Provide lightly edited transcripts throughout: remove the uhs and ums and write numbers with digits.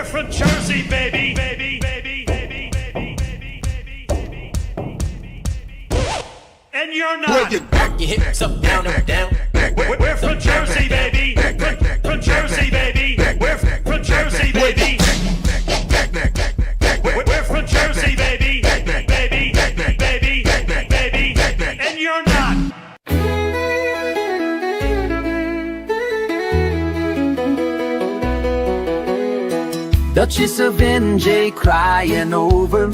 from Jersey, baby, baby, baby, baby, baby, baby, baby, baby, baby, and you're not. Back your hips up, down, up, down. We're from Jersey, baby. From Jersey, baby. We're from Jersey, baby. We're from Jersey, baby. Baby, baby, baby, and you're not. Duchess of NJ crying over.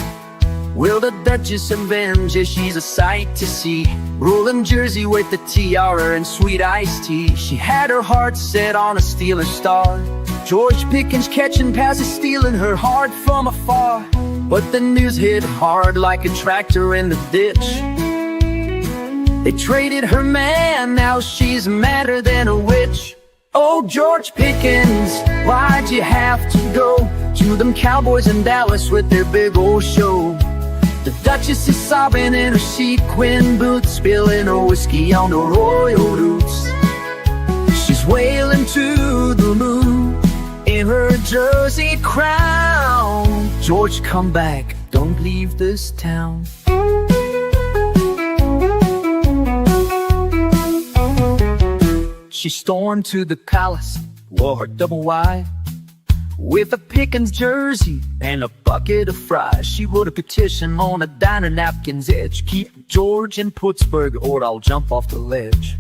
Will the Duchess avenge? She's a sight to see. Ruling Jersey with the tiara and sweet iced tea. She had her heart set on a Steeler star. George Pickens catching passes, stealing her heart from afar. But the news hit hard like a tractor in the ditch. They traded her man, now she's madder than a witch. Oh, George Pickens, why'd you have to go to them Cowboys in Dallas with their big old show? The Duchess is sobbing in her sequin boots, spilling her whiskey on the royal roots. She's wailing to the moon in her Jersey crown. George, come back, don't leave this town. She stormed to the palace, wore her double wide, with a Pickens jersey and a bucket of fries. She wrote a petition on a diner napkin's edge: keep George in Pittsburgh or I'll jump off the ledge.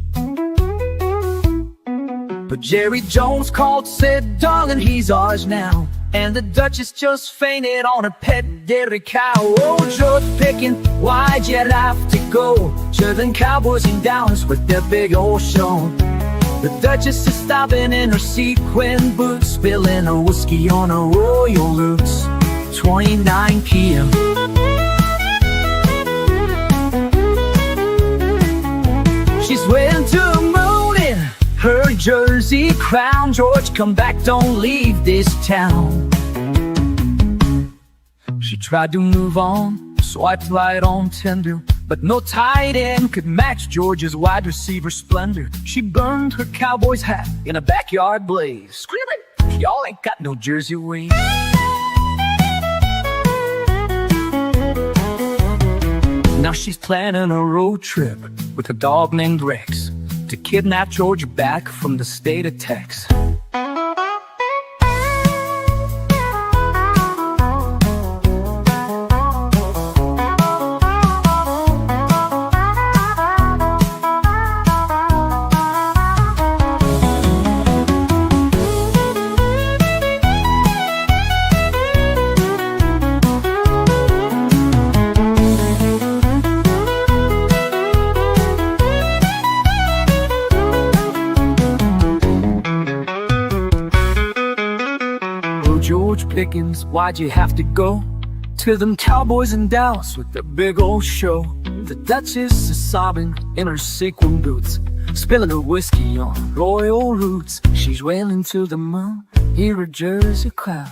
But Jerry Jones called, said, darling, he's ours now. And the Duchess just fainted on her pet dairy cow. Oh, George Pickens, why'd you have to go to them Cowboys in Dallas with their big old show? The Duchess is stopping in her sequin boots, spilling her whiskey on her royal roots. 29 p.m. She's waiting to the moon in her Jersey crown. George, come back, don't leave this town. She tried to move on, swiped right on Tinder, but no tight end could match George's wide receiver splendor. She burned her Cowboys hat in a backyard blaze, screaming, y'all ain't got no Jersey wings. Now she's planning a road trip with a dog named Rex to kidnap George back from the state of Texas. Pickens, why'd you have to go to them Cowboys in Dallas with their big old show? The Duchess is sobbing in her sequin boots, spilling her whiskey on royal roots. She's wailing to the moon, hear her Jersey crowd.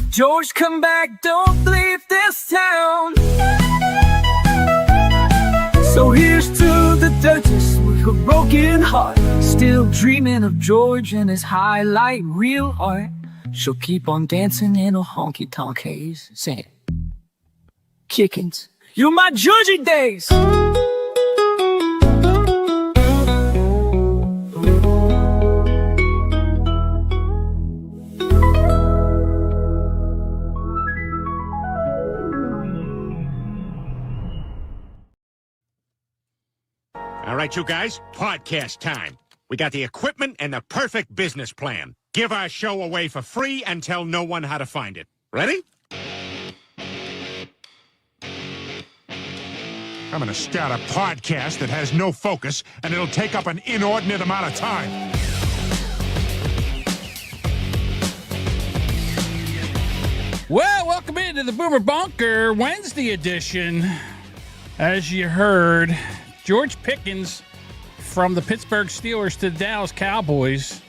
George, come back, don't leave this town. So here's to the Duchess with her broken heart, still dreaming of George and his highlight real art. She'll keep on dancing in a honky-tonk haze, saying, Chickens, you're my Jersey days! All right, you guys, podcast time. We got the equipment and the perfect business plan. Give our show away for free and tell no one how to find it. Ready? I'm going to start a podcast that has no focus, and it'll take up an inordinate amount of time. Well, welcome into the Boomer Bunker Wednesday edition. As you heard, George Pickens from the Pittsburgh Steelers to the Dallas Cowboys.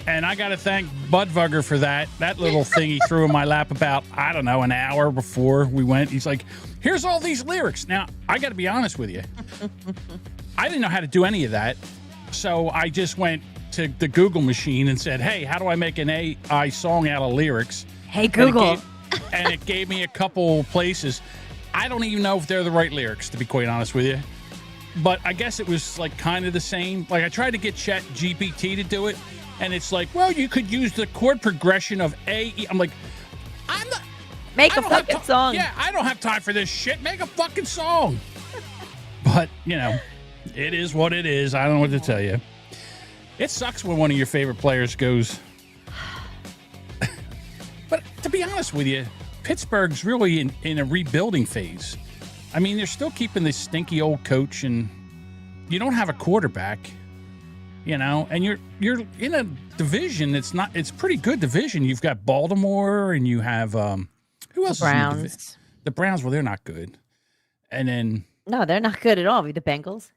And I got to thank Budvugger for that little thing he threw in my lap about, I don't know, an hour before we went. He's like, here's all these lyrics. Now, I got to be honest with you. I didn't know how to do any of that. So I just went to the Google machine and said, hey, how do I make an AI song out of lyrics? Hey, Google. And it gave me a couple places. I don't even know if they're the right lyrics, to be quite honest with you. But I guess it was like kind of the same. Like I tried to get Chat GPT to do it, and it's like, well, you could use the chord progression of A, E. I'm like, I'm not. Make a fucking song. Yeah, I don't have time for this shit. Make a fucking song. But, it is what it is. I don't know what to tell you. It sucks when one of your favorite players goes. But to be honest with you, Pittsburgh's really in a rebuilding phase. I mean, they're still keeping this stinky old coach, and you don't have a quarterback, and you're in a division it's pretty good division. You've got Baltimore, and you have who else? Browns. The Browns, well, they're not good. And then No, they're not good at all. The Bengals.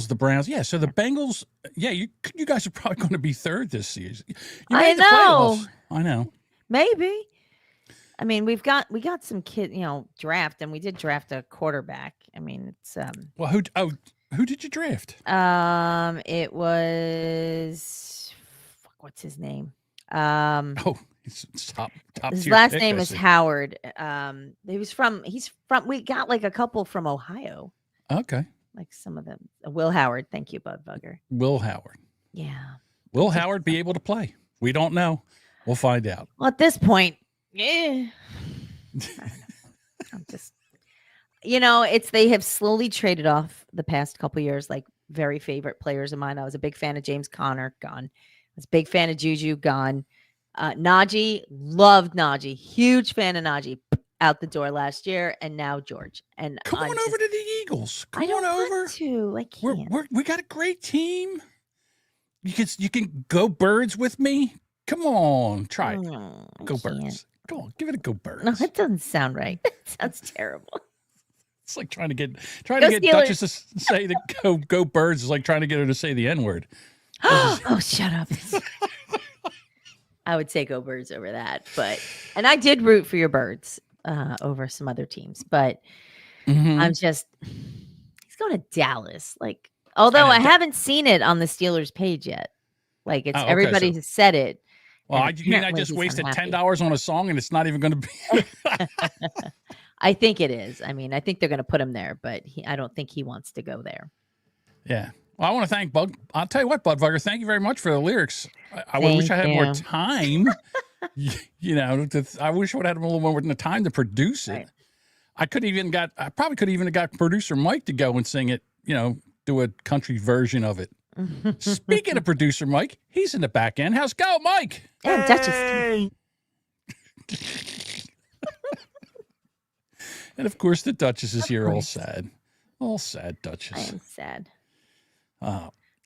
The Browns. Yeah, so the Bengals, you guys are probably going to be third this season. You I made the know. playoffs. I know. Maybe. I mean, we got some kid, draft, and we did draft a quarterback. I mean, it's Well, who did you draft? it was what's his name? He's top His tier last pick, name I is see. Howard. He's from we got like a couple from Ohio. Okay. Like some of them. Will Howard. Thank you, Bud Bugger. Will Howard. Yeah. Will Howard be able to play? We don't know. We'll find out. Well, at this point, yeah. I don't know. I'm just, they have slowly traded off the past couple years, like very favorite players of mine. I was a big fan of James Conner, gone. I was a big fan of Juju, gone. Najee, loved Najee. Huge fan of Najee. Out the door last year, and now George. And Come on over to the Eagles. Come I don't on over. want to. I can't. We got a great team. You can go Birds with me. Come on, try it. No, I Go can't. Birds. Come on, give it a go Birds. No, that doesn't sound right. It sounds terrible. It's like trying to get Steelers. Duchess to say the go Birds is like trying to get her to say the N-word. Oh, shut up. I would say go Birds over that, and I did root for your Birds over some other teams, but I'm just, he's going to Dallas. Like, although I haven't seen it on the Steelers page yet. Like it's everybody has said it. Well, I just wasted $10 on a song and it's not even going to be. I think it is. I mean, I think they're going to put him there, but I don't think he wants to go there. Yeah. Well, I want to thank Bud. I'll tell you what, Budvugger, thank you very much for the lyrics. I wish I had more time. I wish I would have had a little more time to produce it. Right. I probably could even got producer Mike to go and sing it, do a country version of it. Speaking of producer Mike, he's in the back end. How's it go, Mike? Yeah, Duchess. And of course, the Duchess is here, all sad. All sad, Duchess. I am sad.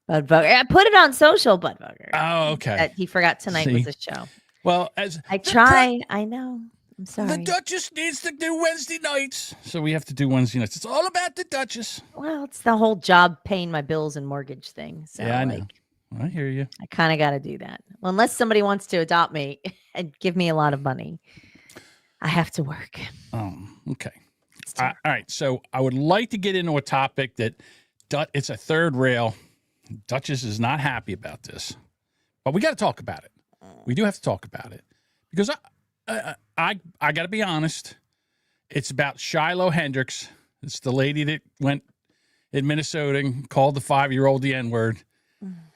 Budvugger. I put it on social, Budvugger. Oh, okay. He forgot tonight was a show. Well, as I try, I know. I'm sorry. The Duchess needs to do Wednesday nights, so we have to do Wednesday nights. It's all about the Duchess. Well, it's the whole job paying my bills and mortgage thing. So, yeah, I know. I hear you. I kind of got to do that. Well, unless somebody wants to adopt me and give me a lot of money, I have to work. Oh, okay. All right. So I would like to get into a topic that it's a third rail. Duchess is not happy about this, but we got to talk about it. We do have to talk about it because I got to be honest. It's about Shiloh Hendricks. It's the lady that went in Minnesota and called the 5-year-old the N-word.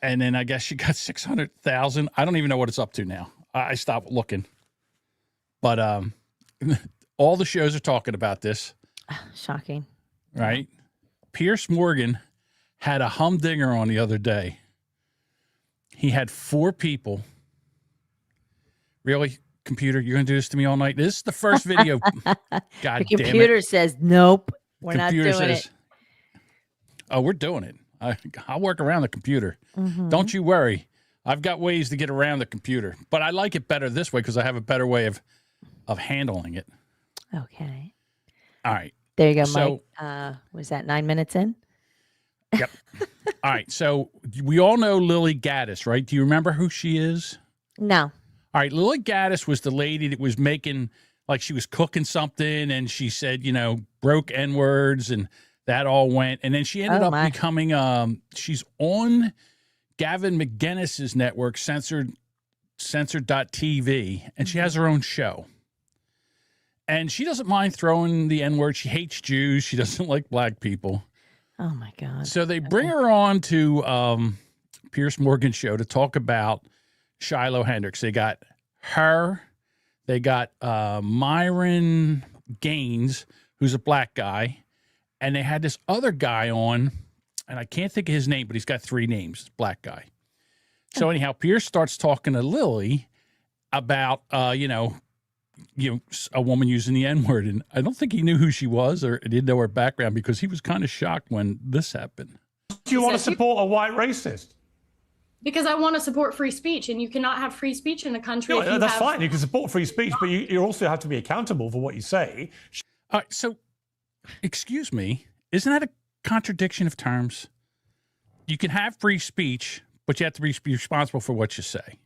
And then I guess she got 600,000. I don't even know what it's up to now. I stopped looking. But all the shows are talking about this. Shocking. Right? Piers Morgan had a humdinger on the other day. He had 4 people. Really? Computer, you're going to do this to me all night? This is the first video. God damn it. The computer says, nope, we're not doing it. Oh, we're doing it. I'll work around the computer. Mm-hmm. Don't you worry. I've got ways to get around the computer. But I like it better this way because I have a better way of handling it. Okay. All right. There you go, Mike. Was that 9 minutes in? Yep. All right. So we all know Lily Gaddis, right? Do you remember who she is? No. All right, Lily Gaddis was the lady that was making, like she was cooking something and she said, broke N-words and that all went. And then she ended up becoming, she's on Gavin McGinnis's network, Censored censored.tv, and she has her own show. And she doesn't mind throwing the N-word. She hates Jews. She doesn't like black people. Oh, my God. So they bring her on to Piers Morgan show to talk about Shiloh Hendricks. They got her. They got Myron Gaines, who's a black guy. And they had this other guy on, and I can't think of his name, but he's got 3 names, black guy. So anyhow, Piers starts talking to Lily about, a woman using the N-word. And I don't think he knew who she was or didn't know her background because he was kind of shocked when this happened. Do you want to support a white racist? Because I want to support free speech, and you cannot have free speech in a country. No, that's fine. You can support free speech, but you also have to be accountable for what you say. So, excuse me, isn't that a contradiction of terms? You can have free speech, but you have to be responsible for what you say.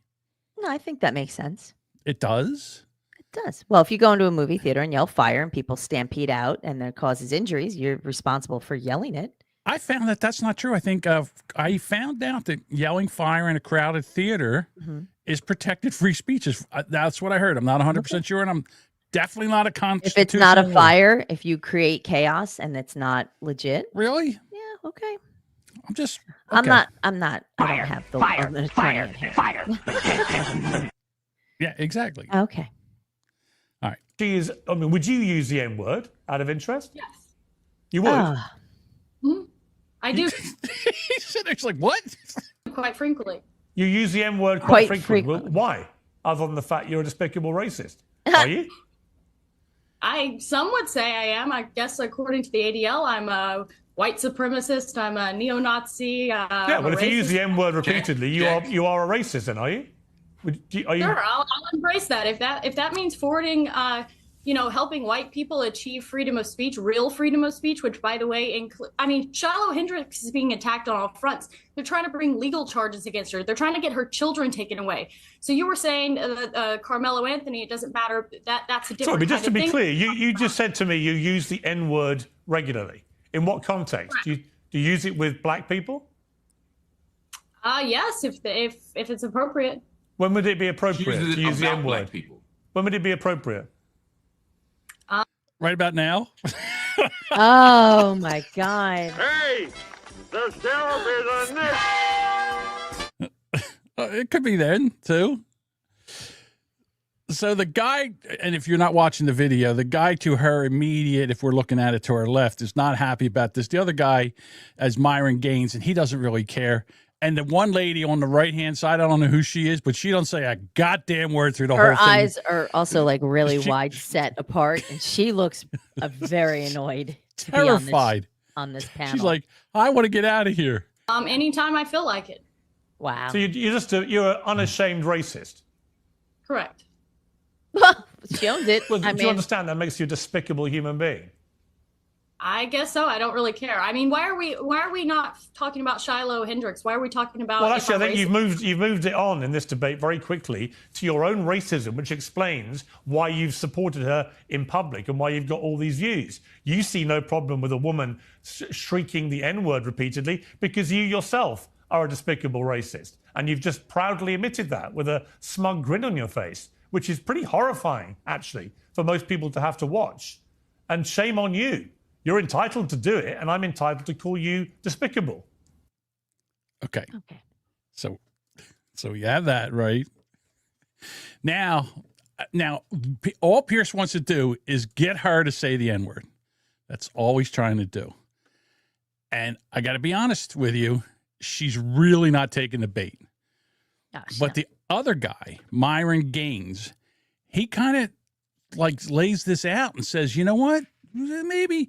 No, I think that makes sense. It does? It does. Well, if you go into a movie theater and yell fire and people stampede out and that causes injuries, you're responsible for yelling it. I found that that's not true. I think I found out that yelling fire in a crowded theater is protected free speech. That's what I heard. I'm not 100% sure, and I'm definitely not a constitutional. If it's not a fire, if you create chaos and it's not legit. Really? Yeah, okay. I'm just. Okay. I'm not. Fire, I don't have the fire. Yeah, exactly. Okay. All right. Would you use the N-word out of interest? Yes. You would? I do. He said, "It's like what?" Quite frequently. You use the N-word quite frequently. Well, why? Other than the fact you're a despicable racist. Are you? Some would say I am. I guess according to the ADL, I'm a white supremacist. I'm a neo-Nazi. Yeah, but if you use the N-word repeatedly, you are a racist, then, are you? Sure, I'll embrace that. If that means forwarding, helping white people achieve freedom of speech, real freedom of speech, which, by the way, Shiloh Hendricks is being attacked on all fronts. They're trying to bring legal charges against her. They're trying to get her children taken away. So you were saying Carmelo Anthony, it doesn't matter. That's a different. Sorry, but just to be thing. clear, you just said to me you use the N-word regularly. In what context? Do you use it with black people? Yes, if it's appropriate. When would it be appropriate to use the N-word? When would it be appropriate? Right about now. Oh my God. Hey, the sheriff is a nick. It could be then too. So the guy, and if you're not watching the video, the guy to her immediate, if we're looking at it to her left, is not happy about this. The other guy as Myron Gaines, and he doesn't really care. And the one lady on the right-hand side, I don't know who she is, but she don't say a goddamn word through the whole thing. Her eyes are also like really wide set apart, and she looks very annoyed to terrified be on this panel. She's like, I want to get out of here. Anytime I feel like it. Wow. So you're an unashamed racist. Correct. She owns it. Well, do you understand that makes you a despicable human being? I guess so. I don't really care. I mean, why are we not talking about Shiloh Hendricks? Why are we talking about? Well, actually, I think you've moved it on in this debate very quickly to your own racism, which explains why you've supported her in public and why you've got all these views. You see no problem with a woman shrieking the N-word repeatedly because you yourself are a despicable racist, and you've just proudly admitted that with a smug grin on your face, which is pretty horrifying, actually, for most people to have to watch. And shame on you. You're entitled to do it, and I'm entitled to call you despicable. Okay. So you have that, right? Now, all Piers wants to do is get her to say the N-word. That's all he's trying to do. And I got to be honest with you, she's really not taking the bait. But the other guy, Myron Gaines, he kind of lays this out and says, you know what? Maybe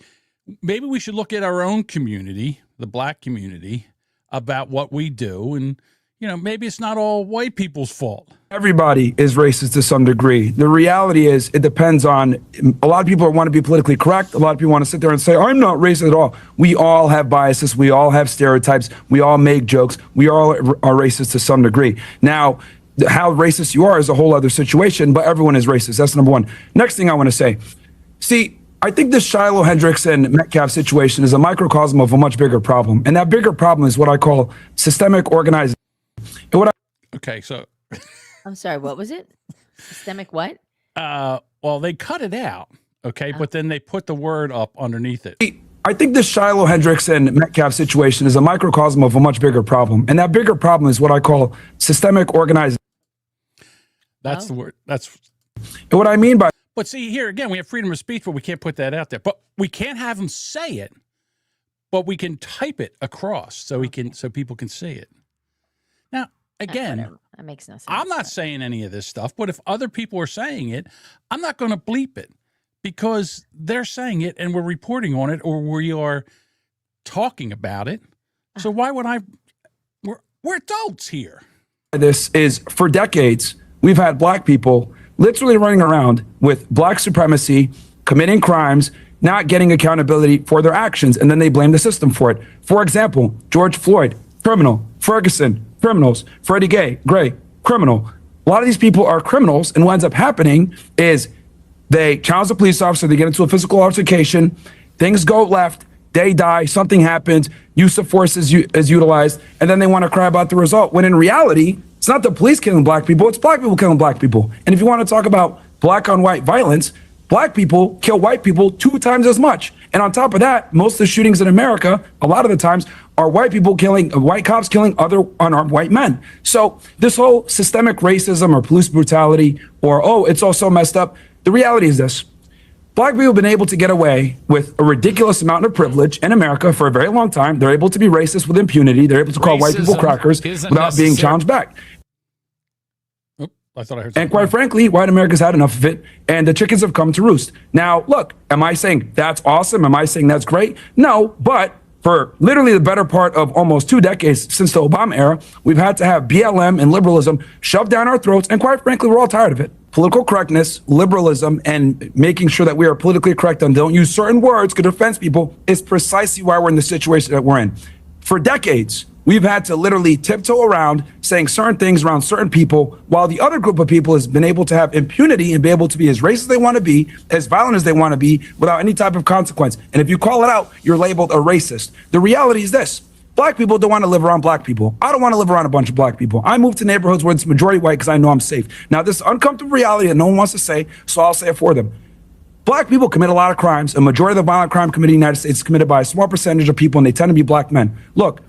we should look at our own community, the black community, about what we do. And, maybe it's not all white people's fault. Everybody is racist to some degree. The reality is it depends on, a lot of people want to be politically correct. A lot of people want to sit there and say, I'm not racist at all. We all have biases. We all have stereotypes. We all make jokes. We all are racist to some degree. Now, how racist you are is a whole other situation, but everyone is racist. That's number one. Next thing I want to say, see, I think this Shiloh Hendricks and Metcalf situation is a microcosm of a much bigger problem. And that bigger problem is what I call systemic organizing. Okay, so I'm sorry, what was it? Systemic what? Well, they cut it out, okay, but then they put the word up underneath it. I think this Shiloh, Hendricks, and Metcalf situation is a microcosm of a much bigger problem. And that bigger problem is what I call systemic organized. That's the word. That's what I mean by. But see, here again, we have freedom of speech, but we can't put that out there. But we can't have them say it, but we can type it across so people can see it. Now, again, that makes no sense. I'm not saying any of this stuff, but if other people are saying it, I'm not going to bleep it because they're saying it and we're reporting on it or we are talking about it. So why would I? We're adults here. This is for decades, we've had black people literally running around with black supremacy, committing crimes, not getting accountability for their actions, and then they blame the system for it. For example, George Floyd, criminal. Ferguson, criminals. Freddie Gray, criminal. A lot of these people are criminals, and what ends up happening is they challenge the police officer, they get into a physical altercation, things go left, they die, something happens, use of force is utilized, and then they want to cry about the result, when in reality, it's not the police killing black people, it's black people killing black people. And if you want to talk about black on white violence, black people kill white people 2 times as much. And on top of that, most of the shootings in America, a lot of the times, are white cops killing other unarmed white men. So this whole systemic racism or police brutality or, oh, it's all so messed up. The reality is this. Black people have been able to get away with a ridiculous amount of privilege in America for a very long time. They're able to be racist with impunity. They're able to call white people crackers without being challenged back. I thought I heard and quite frankly, white America's had enough of it, and the chickens have come to roost. Now, look, am I saying that's awesome? Am I saying that's great? No, but for literally the better part of almost 2 decades since the Obama era, we've had to have BLM and liberalism shoved down our throats, and quite frankly, we're all tired of it. Political correctness, liberalism, and making sure that we are politically correct and don't use certain words to offend people is precisely why we're in the situation that we're in. For decades, we've had to literally tiptoe around saying certain things around certain people while the other group of people has been able to have impunity and be able to be as racist as they want to be, as violent as they want to be without any type of consequence. And if you call it out, you're labeled a racist. The reality is this. Black people don't want to live around black people. I don't want to live around a bunch of black people. I move to neighborhoods where it's majority white because I know I'm safe. Now, this is uncomfortable reality that no one wants to say, so I'll say it for them. Black people commit a lot of crimes. A majority of the violent crime committed in the United States is committed by a small percentage of people, and they tend to be black men. Look,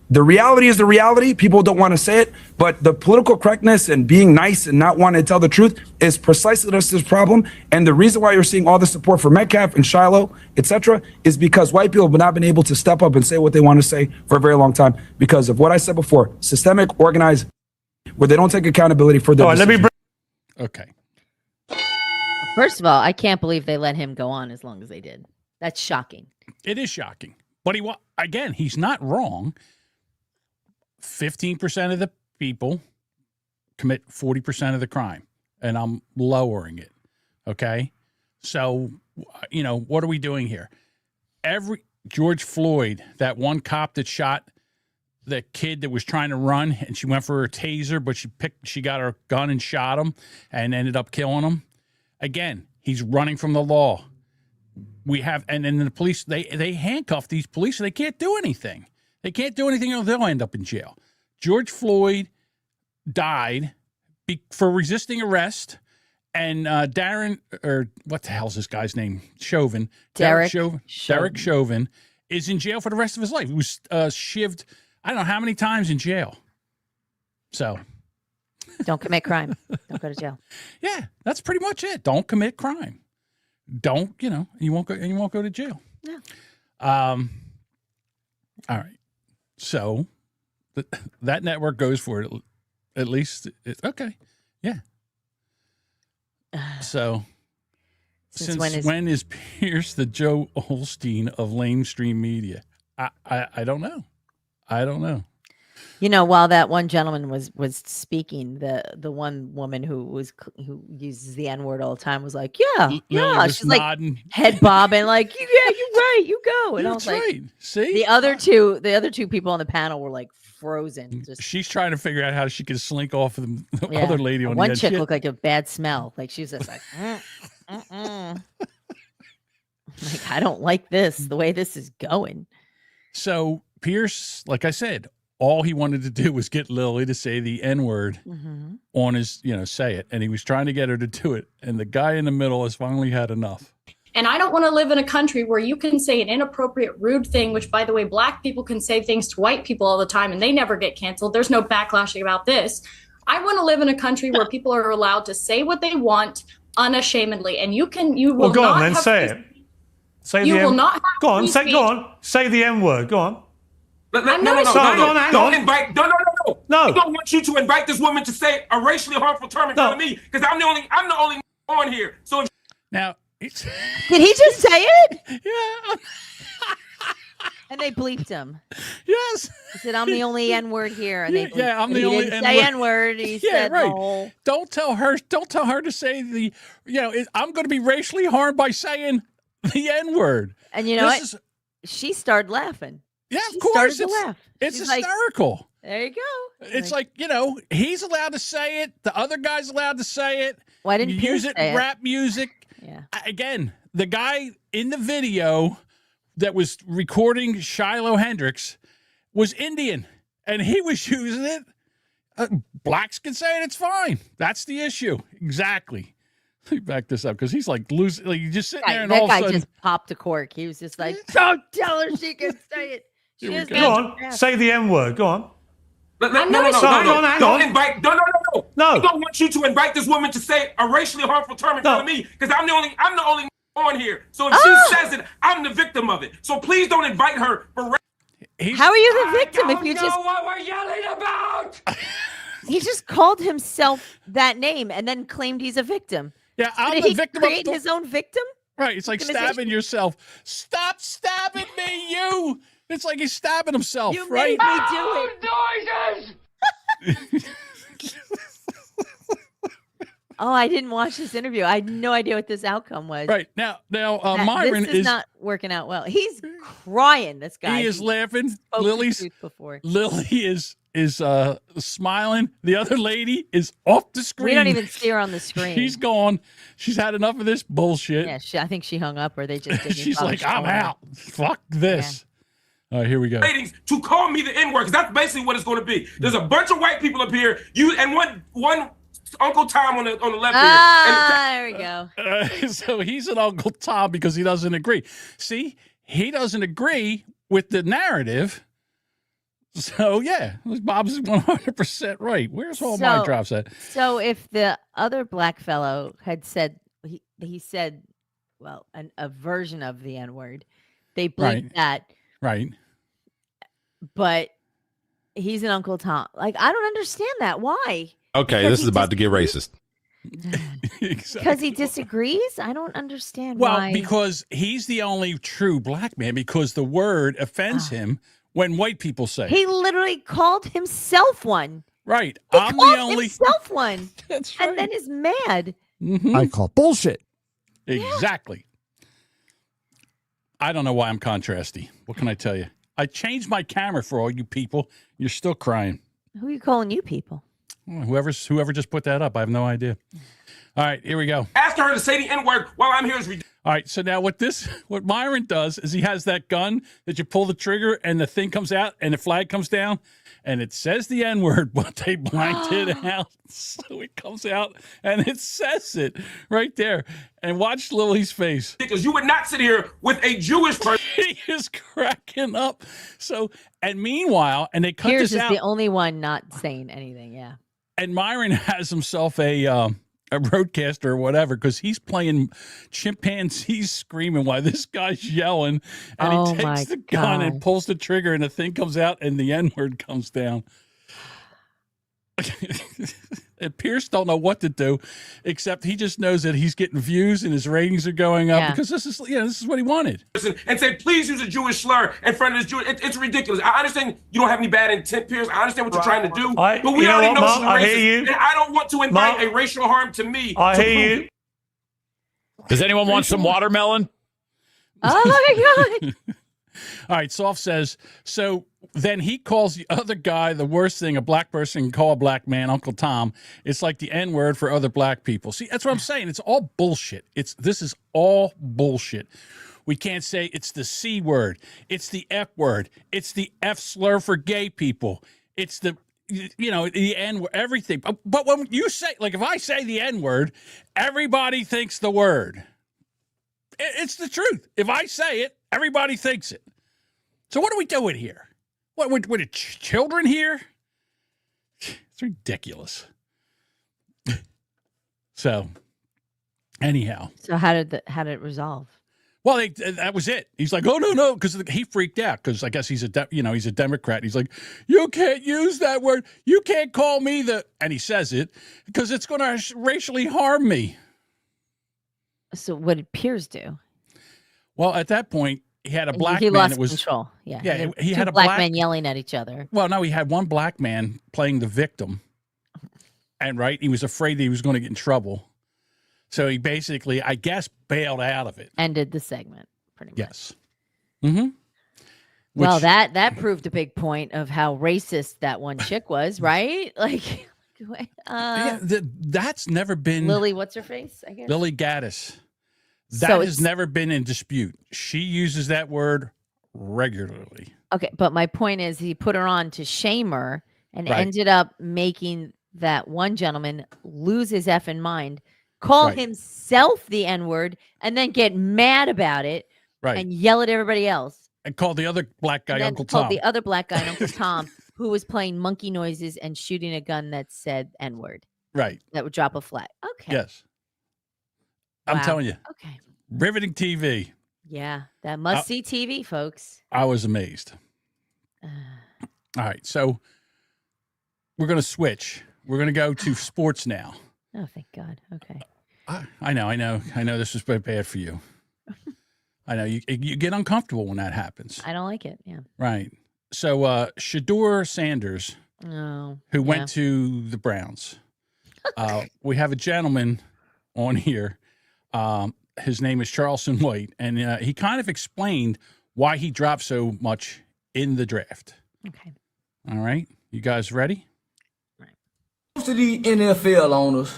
the reality is the reality. People don't want to say it, but the political correctness and being nice and not wanting to tell the truth is precisely this problem. And the reason why you're seeing all the support for Metcalf and Shiloh, etc., is because white people have not been able to step up and say what they want to say for a very long time because of what I said before, systemic, organized, where they don't take accountability for their decisions. Okay. First of all, I can't believe they let him go on as long as they did. That's shocking. It is shocking. But he's not wrong. 15% of the people commit 40% of the crime, and I'm lowering it. Okay. So, what are we doing here? George Floyd, that one cop that shot the kid that was trying to run and she went for her taser, but she got her gun and shot him and ended up killing him. Again, he's running from the law. And then the police, they handcuff these police so they can't do anything. They can't do anything or they'll end up in jail. George Floyd died for resisting arrest, and Darren, or what the hell's this guy's name? Chauvin. Derek Chauvin is in jail for the rest of his life. He was shivved, I don't know how many times in jail. So. Don't commit crime. Don't go to jail. Yeah, that's pretty much it. Don't commit crime. Don't, you won't go to jail. No. All right. So that network goes for it. At least it's okay. Yeah. So since when is Piers the Joe Osteen of lamestream media? I don't know. While that one gentleman was speaking, the one woman who uses the N-word all the time was like, she's nodding. Like head bobbing, like, yeah, you're right, you go. And I was like, right. See, the other two people on the panel were like frozen. She's trying to figure out how she can slink off of the other lady on one the end. Chick looked like a bad smell. Like she was just like, like, I don't like this, the way this is going. So Piers, like I said, all he wanted to do was get Lily to say the N-word on his, say it. And he was trying to get her to do it. And the guy in the middle has finally had enough. And I don't want to live in a country where you can say an inappropriate, rude thing, which, by the way, Black people can say things to white people all the time and they never get canceled. There's no backlashing about this. I want to live in a country where people are allowed to say what they want unashamedly. And you will well, go not on then, have say it. Say you the will M- not have Go on, free say, speech. go on. Say the M-word. Go on. No. Hang Don't on. invite. No. No. I don't want you to invite this woman to say a racially harmful term in front of me because I'm the only on here. So if Now, Did he just say it? yeah. And they bleeped him. Yes. He said, "I'm the only N-word here." And they bleeped Yeah, I'm him. the He only didn't say N-word. N-word. He Yeah, said right. the whole. Don't tell her to say the, I'm going to be racially harmed by saying the N-word. And you know This what? She started laughing. Yeah, She of course. started to laugh. It's She's like, hysterical. there you go. It's like, he's allowed to say it. The other guy's allowed to say it. Why didn't You Piers use it say in it? rap music? Yeah. Again, the guy in the video that was recording Shiloh Hendrix was Indian, and he was using it. Blacks can say it. It's fine. That's the issue. Exactly. Let me back this up because he's like losing. Like, just sitting there, and That all guy of a sudden, just popped a cork. He was just like, "Don't tell her she can say it." She Here we is go. Go on. Say the M-word. Go on. No. Hang on. Don't invite. No. No. I don't want you to invite this woman to say a racially harmful term in front of me because I'm the only on here. So if she says it, I'm the victim of it. So please don't invite her for. How are you the victim if you just? what we're yelling about. He just called himself that name and then claimed he's a victim. yeah, I'm Did the he victim create of his own victim? Right. It's like stabbing yourself. Stop stabbing me, you. It's like he's stabbing himself, You right? made me do it. Noises. Oh, I didn't watch this interview. I had no idea what this outcome was. Right. Now Myron this is not working out well. He's crying, this guy. he is laughing. Spoke the Lily's truth before. Lily is smiling. The other lady is off the screen. We don't even see her on the screen. She's gone. She's had enough of this bullshit. Yeah, I think she hung up or they just didn't She's bother like, I'm showing her. out. Fuck this. All right, here we go. Ratings to call me the N-word because that's basically what it's going to be. There's a bunch of white people up here. You and one Uncle Tom on the left There we go. So he's an Uncle Tom because he doesn't agree. See, he doesn't agree with the narrative. So, yeah, Bob's 100% right. Where's all my drops at? So if the other black fellow had said, he said, well, a version of the N-word, they bleeped that. Right. But he's an Uncle Tom. Like, I don't understand that. Why? Okay, this is about to get racist. Because he disagrees? I don't understand Well, why. because he's the only true black man because the word offends him when white people say it. He literally called himself one. Right. He I'm called the only. himself one. That's right. And then is mad. I call bullshit. Exactly. I don't know why I'm contrasty. What can I tell you? I changed my camera for all you people. You're still crying. Who are you calling you people? Whoever just put that up, I have no idea. All right, here we go. Asking her to say the N-word while I'm here is ridiculous. All right, so now what Myron does is he has that gun that you pull the trigger and the thing comes out and the flag comes down and it says the N-word, but they blanked it out. So it comes out and it says it right there. And watch Lily's face. Because you would not sit here with a Jewish person. He is cracking up. So, and meanwhile, and they cut Piers this is out. the only one not saying anything. Yeah. And Myron has himself a roadcaster or whatever because he's playing chimpanzees screaming while this guy's yelling, and Oh he takes my the gun and God. pulls the trigger, and the thing comes out, and the N-word comes down. And Pierce don't know what to do, except he just knows that he's getting views and his ratings are going up because this is what he wanted. And say, please use a Jewish slur in front of this Jewish. It's ridiculous. I understand you don't have any bad intent, Piers. I understand what you're trying to do. But we already know she's racist. And I don't want to invite a racial harm to me. I hear you. Does anyone want some watermelon? Oh my God. All right, Soft says, so then he calls the other guy the worst thing a black person can call a black man, Uncle Tom. It's like the N-word for other black people. See, that's what I'm saying. It's all bullshit. This is all bullshit. We can't say it's the C word. It's the F word. It's the F slur for gay people. It's the the N word, everything. But when you say, like, if I say the N word, everybody thinks the word. It's the truth. If I say it, everybody thinks it. So what are we doing here? What, with the children here? It's ridiculous. So, anyhow. So how did it resolve? Well, that was it. He's like, oh, no, because he freaked out because I guess he's a Democrat. He's like, you can't use that word. You can't call me and he says it because it's going to racially harm me. So what did Piers do? Well, at that point, he had a black he man. Lost control. Yeah, he had a black men yelling at each other. Well, no, he had one black man playing the victim, and he was afraid that he was going to get in trouble. So he basically, I guess, bailed out of it. Ended the segment, pretty much. Yes. Mm-hmm. Well, that proved a big point of how racist that one chick was, right? Like, that's never been Lily. What's her face? I guess Lily Gaddis. That has never been in dispute. She uses that word regularly. Okay, but my point is, he put her on to shame her, and ended up making that one gentleman lose his effing mind. Call himself the N-word and then get mad about it and yell at everybody else. And call the other black guy Uncle Tom. The other black guy Uncle Tom, who was playing monkey noises and shooting a gun that said N-word. Right. That would drop a flag. Okay. Yes. I'm telling you. Okay. Riveting TV. Yeah. That must-see TV, folks. I was amazed. All right. So we're going to switch. We're going to go to sports now. Oh, thank God. Okay. I know. This was bad for you. I know you get uncomfortable when that happens. I don't like it. Yeah. Right. So Shedeur Sanders, who went to the Browns. We have a gentleman on here. His name is Charleston White, and he kind of explained why he dropped so much in the draft. Okay. All right. You guys ready? Most of the NFL owners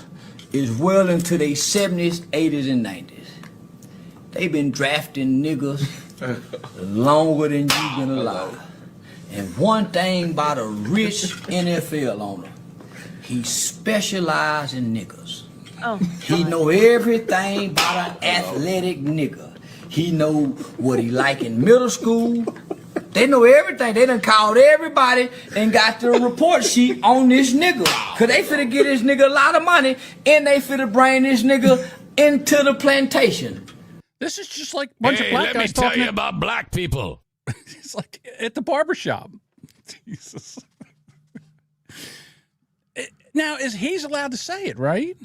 is well into their 70s, 80s, and 90s. They've been drafting niggas longer than you've been alive. And one thing about a rich NFL owner, he specializes in niggas. Oh, he know everything about an athletic nigga. He know what he like in middle school. They know everything. They done called everybody and got the report sheet on this nigga. Cause they finna get this nigga a lot of money and they finna bring this nigga into the plantation. This is just like a bunch of black guys talking. Let me tell you about black people. It's like at the barbershop. Jesus. Now, he's allowed to say it, right?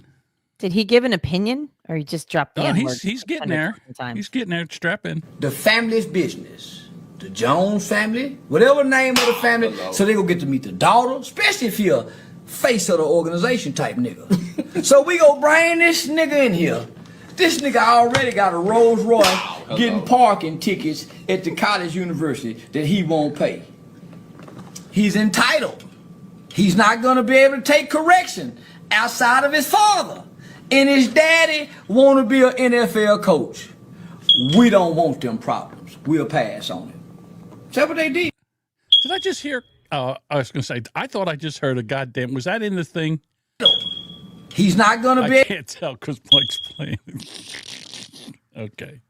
Did he give an opinion or he just dropped the N-word? He's getting there. He's getting there, strapping. The family's business. The Jones family, whatever name of the family, so they gonna get to meet the daughter, especially if you're a face of the organization type nigga. So we gonna bring this nigga in here. This nigga already got a Rolls Royce getting parking tickets at the college university that he won't pay. He's entitled. He's not gonna be able to take correction outside of his father. And his daddy wanna be an NFL coach. We don't want them problems. We'll pass on it. Is that what they did? Did I just hear? I was going to say, I thought I just heard a goddamn. Was that in the thing? He's not going to be. I can't tell because Mike's playing. Okay.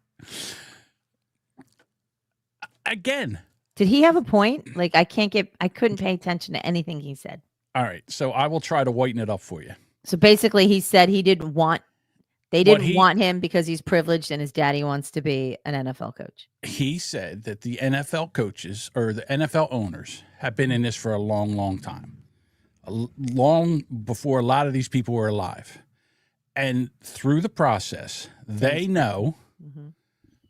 Again. Did he have a point? Like, I couldn't pay attention to anything he said. All right. So I will try to whiten it up for you. So basically, he said they didn't want him because he's privileged and his daddy wants to be an NFL coach. He said that the NFL coaches or the NFL owners have been in this for a long, long time, long before a lot of these people were alive. And through the process, they know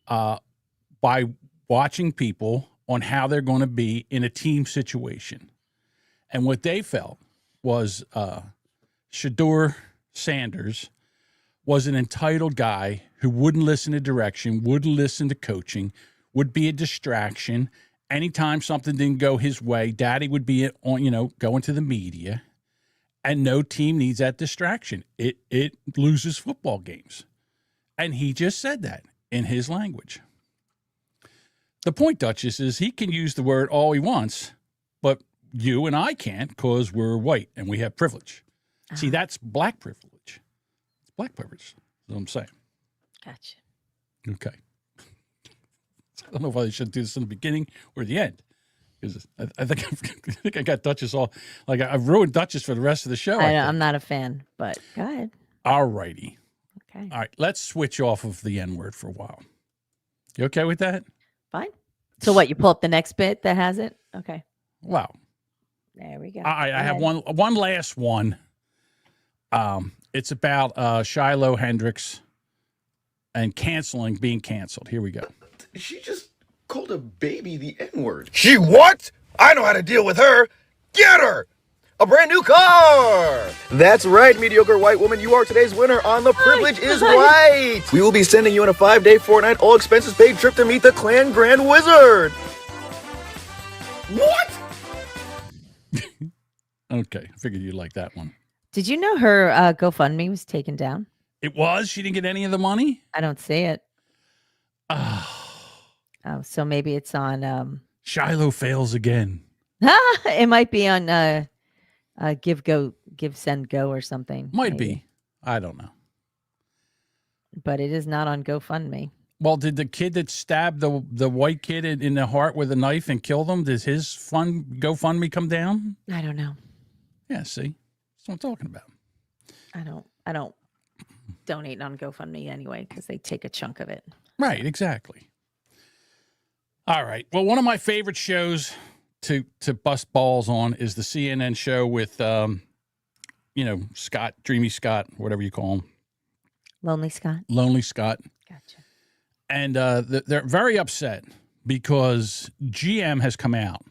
by watching people on how they're going to be in a team situation. And what they felt was Shedeur Sanders was an entitled guy who wouldn't listen to direction, wouldn't listen to coaching, would be a distraction. Anytime something didn't go his way, daddy would be on, going to the media. And no team needs that distraction. It loses football games. And he just said that in his language. The point, Duchess, is he can use the word all he wants, but you and I can't because we're white and we have privilege. See, that's black privilege. It's black privilege. That's what I'm saying. Gotcha. Okay. I don't know if I should do this in the beginning or the end. Because I think I got Duchess all like I've ruined Duchess for the rest of the show. I'm not a fan, but go ahead. All righty. Okay. All right. Let's switch off of the N word for a while. You okay with that? Fine. So what? You pull up the next bit that has it? Okay. Wow. There we go. I have one last one. It's about Shiloh Hendricks and being canceled. Here we go. She just called a baby the N-word. She what? I know how to deal with her. Get her! A brand new car! That's right, mediocre white woman. You are today's winner on The Privilege is White. We will be sending you on a 5-day, 4-night, all expenses paid trip to meet the Klan Grand Wizard. What? Okay. I figured you'd like that one. Did you know her GoFundMe was taken down? It was? She didn't get any of the money? I don't see it. Oh, so maybe it's on Shiloh fails again. it might be on Give Send Go or something. Might maybe. be. I don't know. But it is not on GoFundMe. Well, did the kid that stabbed the white kid in the heart with a knife and killed him, does his GoFundMe come down? I don't know. Yeah, see? That's what I'm talking about. I don't donate on GoFundMe anyway because they take a chunk of it. Right, exactly. All right. Well, one of my favorite shows to bust balls on is the CNN show with, Scott, Dreamy Scott, whatever you call him. Lonely Scott. Lonely Scott. Gotcha. And they're very upset because GM has come out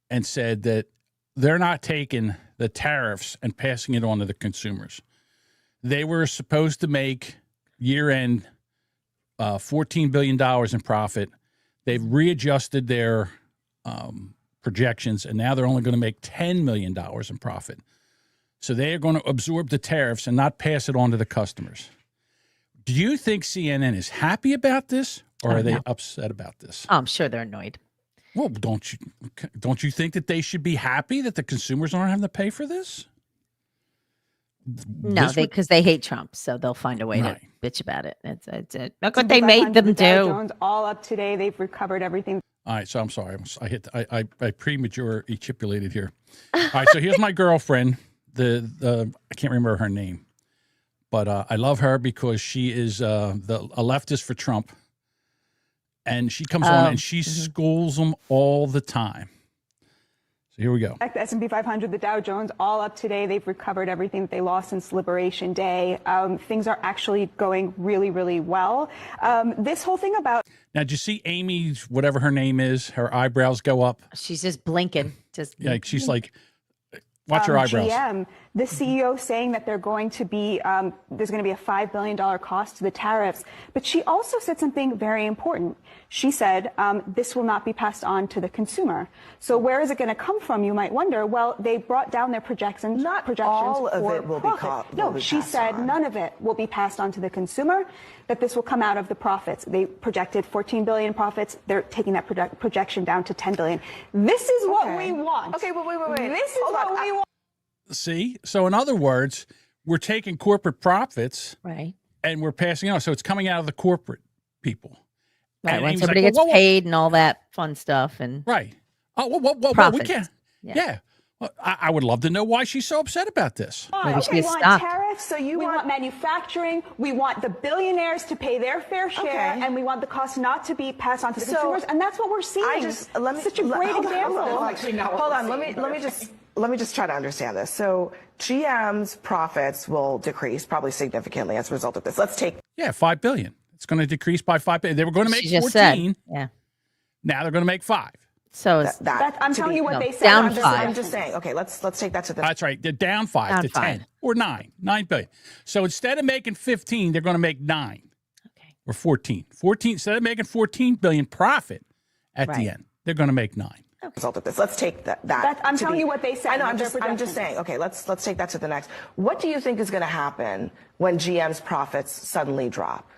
and said that they're not taking the tariffs and passing it on to the consumers. They were supposed to make year-end $14 billion in profit. They've readjusted their projections, and now they're only going to make $10 million in profit. So they are going to absorb the tariffs and not pass it on to the customers. Do you think CNN is happy about this, or are they upset about this? Oh, I'm sure they're annoyed. Well, don't you think that they should be happy that the consumers aren't having to pay for this? No, because they hate Trump, so they'll find a way to bitch about it. Look what they made them do. Jones, all up today. They've recovered everything. All right, so I'm sorry. I premature ejaculated here. All right, so here's my girlfriend. I can't remember her name, but I love her because she is a leftist for Trump, and she comes on and she schools them all the time. So here we go. The S&P 500, the Dow Jones, all up today. They've recovered everything that they lost since Liberation Day. Things are actually going really, really well. This whole thing about... Now, did you see Amy's, whatever her name is, her eyebrows go up? She's just blinking. She's like, watch her eyebrows. GM, the CEO saying that they're going to be, there's going to be a $5 billion cost to the tariffs. But she also said something very important. She said, this will not be passed on to the consumer. So where is it going to come from, you might wonder? Well, they brought down their projections. Not all of it will be No, she said none of it will be passed on to the consumer, that this will come out of the profits. They projected 14 billion in profits. They're taking that projection down to 10 billion. This is what we want. Okay, but wait. This is what we want. See? So in other words, we're taking corporate profits, right, and we're passing on. So it's coming out of the corporate people. Right, when somebody gets paid and all that fun stuff. And right. Oh, well, we can't. Yeah. Well, I would love to know why she's so upset about this. Maybe we want tariffs, so we want manufacturing. We want the billionaires to pay their fair share, and we want the cost not to be passed on to the consumers. And that's what we're seeing. Such a great example. Hold on. Let me just try to understand this. So GM's profits will decrease probably significantly as a result of this. Let's take $5 billion. It's going to decrease by $5 billion. They were going to make 14. Said. Yeah. Now they're going to make 5. So I'm telling you what they said. Down I'm 5. I'm just saying. Okay, let's take that to the. That's right. They're down 5 to 10 or 9 billion. So instead of making 15, they're going to make 9. Okay. Or 14. Instead of making 14 billion profit at the end, they're going to make 9. Result of this. Let's take that. I'm telling you what they said. I know. I'm just saying. Okay, let's take that to the next. What do you think is going to happen when GM's profits suddenly drop?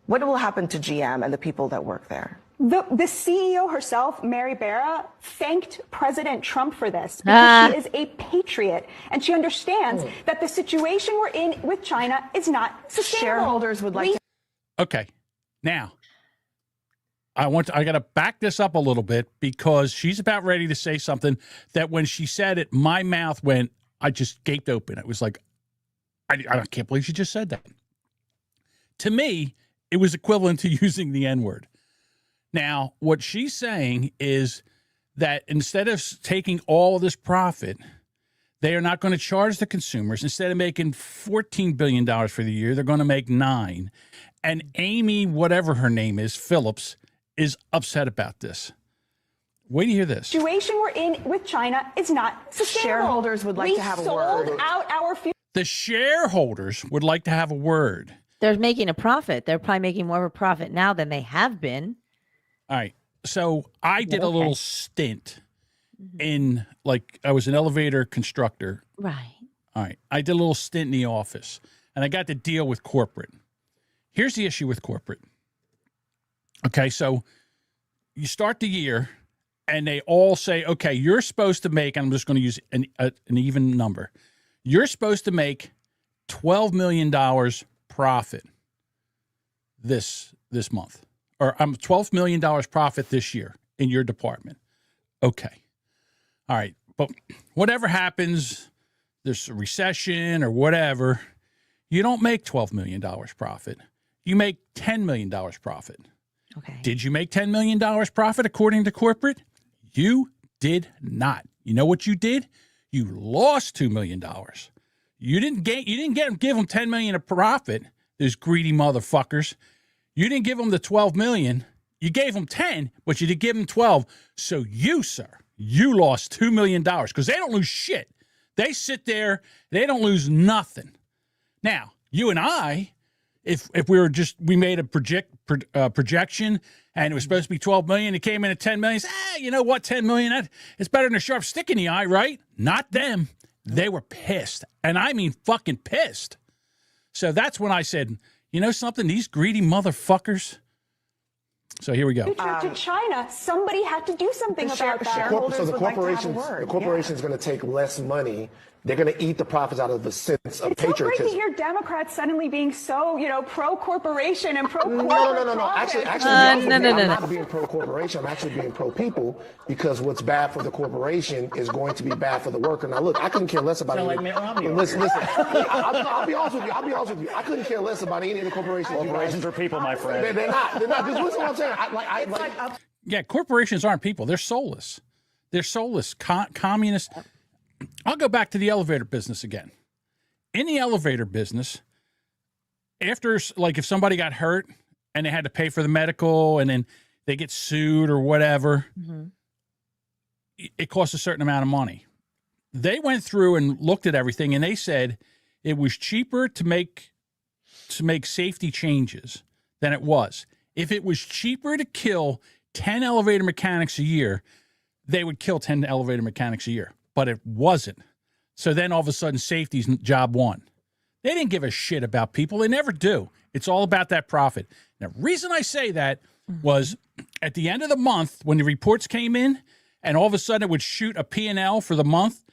What will happen to GM and the people that work there? The CEO herself, Mary Barra, thanked President Trump for this because she is a patriot and she understands that the situation we're in with China is not sustainable. Shareholders would like to. Okay. Now, I got to back this up a little bit because she's about ready to say something that when she said it, my mouth went, I just gaped open. It was like, I can't believe she just said that. To me, it was equivalent to using the N-word. Now, what she's saying is that instead of taking all of this profit, they are not going to charge the consumers. Instead of making $14 billion for the year, they're going to make $9 billion. And Amy, whatever her name is, Phillips, is upset about this. Wait to hear this. The situation we're in with China is not sustainable. Shareholders would like to have a word. We sold out our future. The shareholders would like to have a word. They're making a profit. They're probably making more of a profit now than they have been. All right. So I did a little stint in, like, I was an elevator constructor. Right. All right. I did a little stint in the office, and I got to deal with corporate. Here's the issue with corporate. Okay, so you start the year, and they all say, okay, you're supposed to make, and I'm just going to use an even number. You're supposed to make $12 million profit this month. Or $12 million profit this year in your department. Okay. All right. But whatever happens, there's a recession or whatever, you don't make $12 million profit. You make $10 million profit. Okay. Did you make $10 million profit according to corporate? You did not. You know what you did? You lost $2 million. You didn't give them $10 million of profit, those greedy motherfuckers. You didn't give them the $12 million. You gave them 10, but you didn't give them 12. So you, sir, you lost $2 million because they don't lose shit. They sit there. They don't lose nothing. Now, you and I, if we made a projection and it was supposed to be 12 million, it came in at 10 million. You know what? 10 million, it's better than a sharp stick in the eye, right? Not them. They were pissed. And I mean fucking pissed. So that's when I said, you know something? These greedy motherfuckers. So here we go. To China, somebody had to do something about that. So the corporation is going to take less money. They're going to eat the profits out of the sense of It's so great patriotism. to hear Democrats suddenly being so, pro-corporation and pro-corporate. No. Actually, I'm not being pro-corporation. I'm actually being pro-people because what's bad for the corporation is going to be bad for the worker. Now, look, I couldn't care less about any. Listen. I'll be honest with you. I couldn't care less about any of the corporations. Corporations are people, my friend. They're not. Just listen to what I'm saying. Yeah, corporations aren't people. They're soulless. They're soulless. Communist. I'll go back to the elevator business again. In the elevator business, after, like, if somebody got hurt and they had to pay for the medical and then they get sued or whatever, it costs a certain amount of money. They went through and looked at everything and they said it was cheaper to make safety changes than it was. If it was cheaper to kill 10 elevator mechanics a year, they would kill 10 elevator mechanics a year. But it wasn't. So then all of a sudden, safety's job one. They didn't give a shit about people. They never do. It's all about that profit. Now, the reason I say that was at the end of the month, when the reports came in, and all of a sudden it would shoot a P&L for the month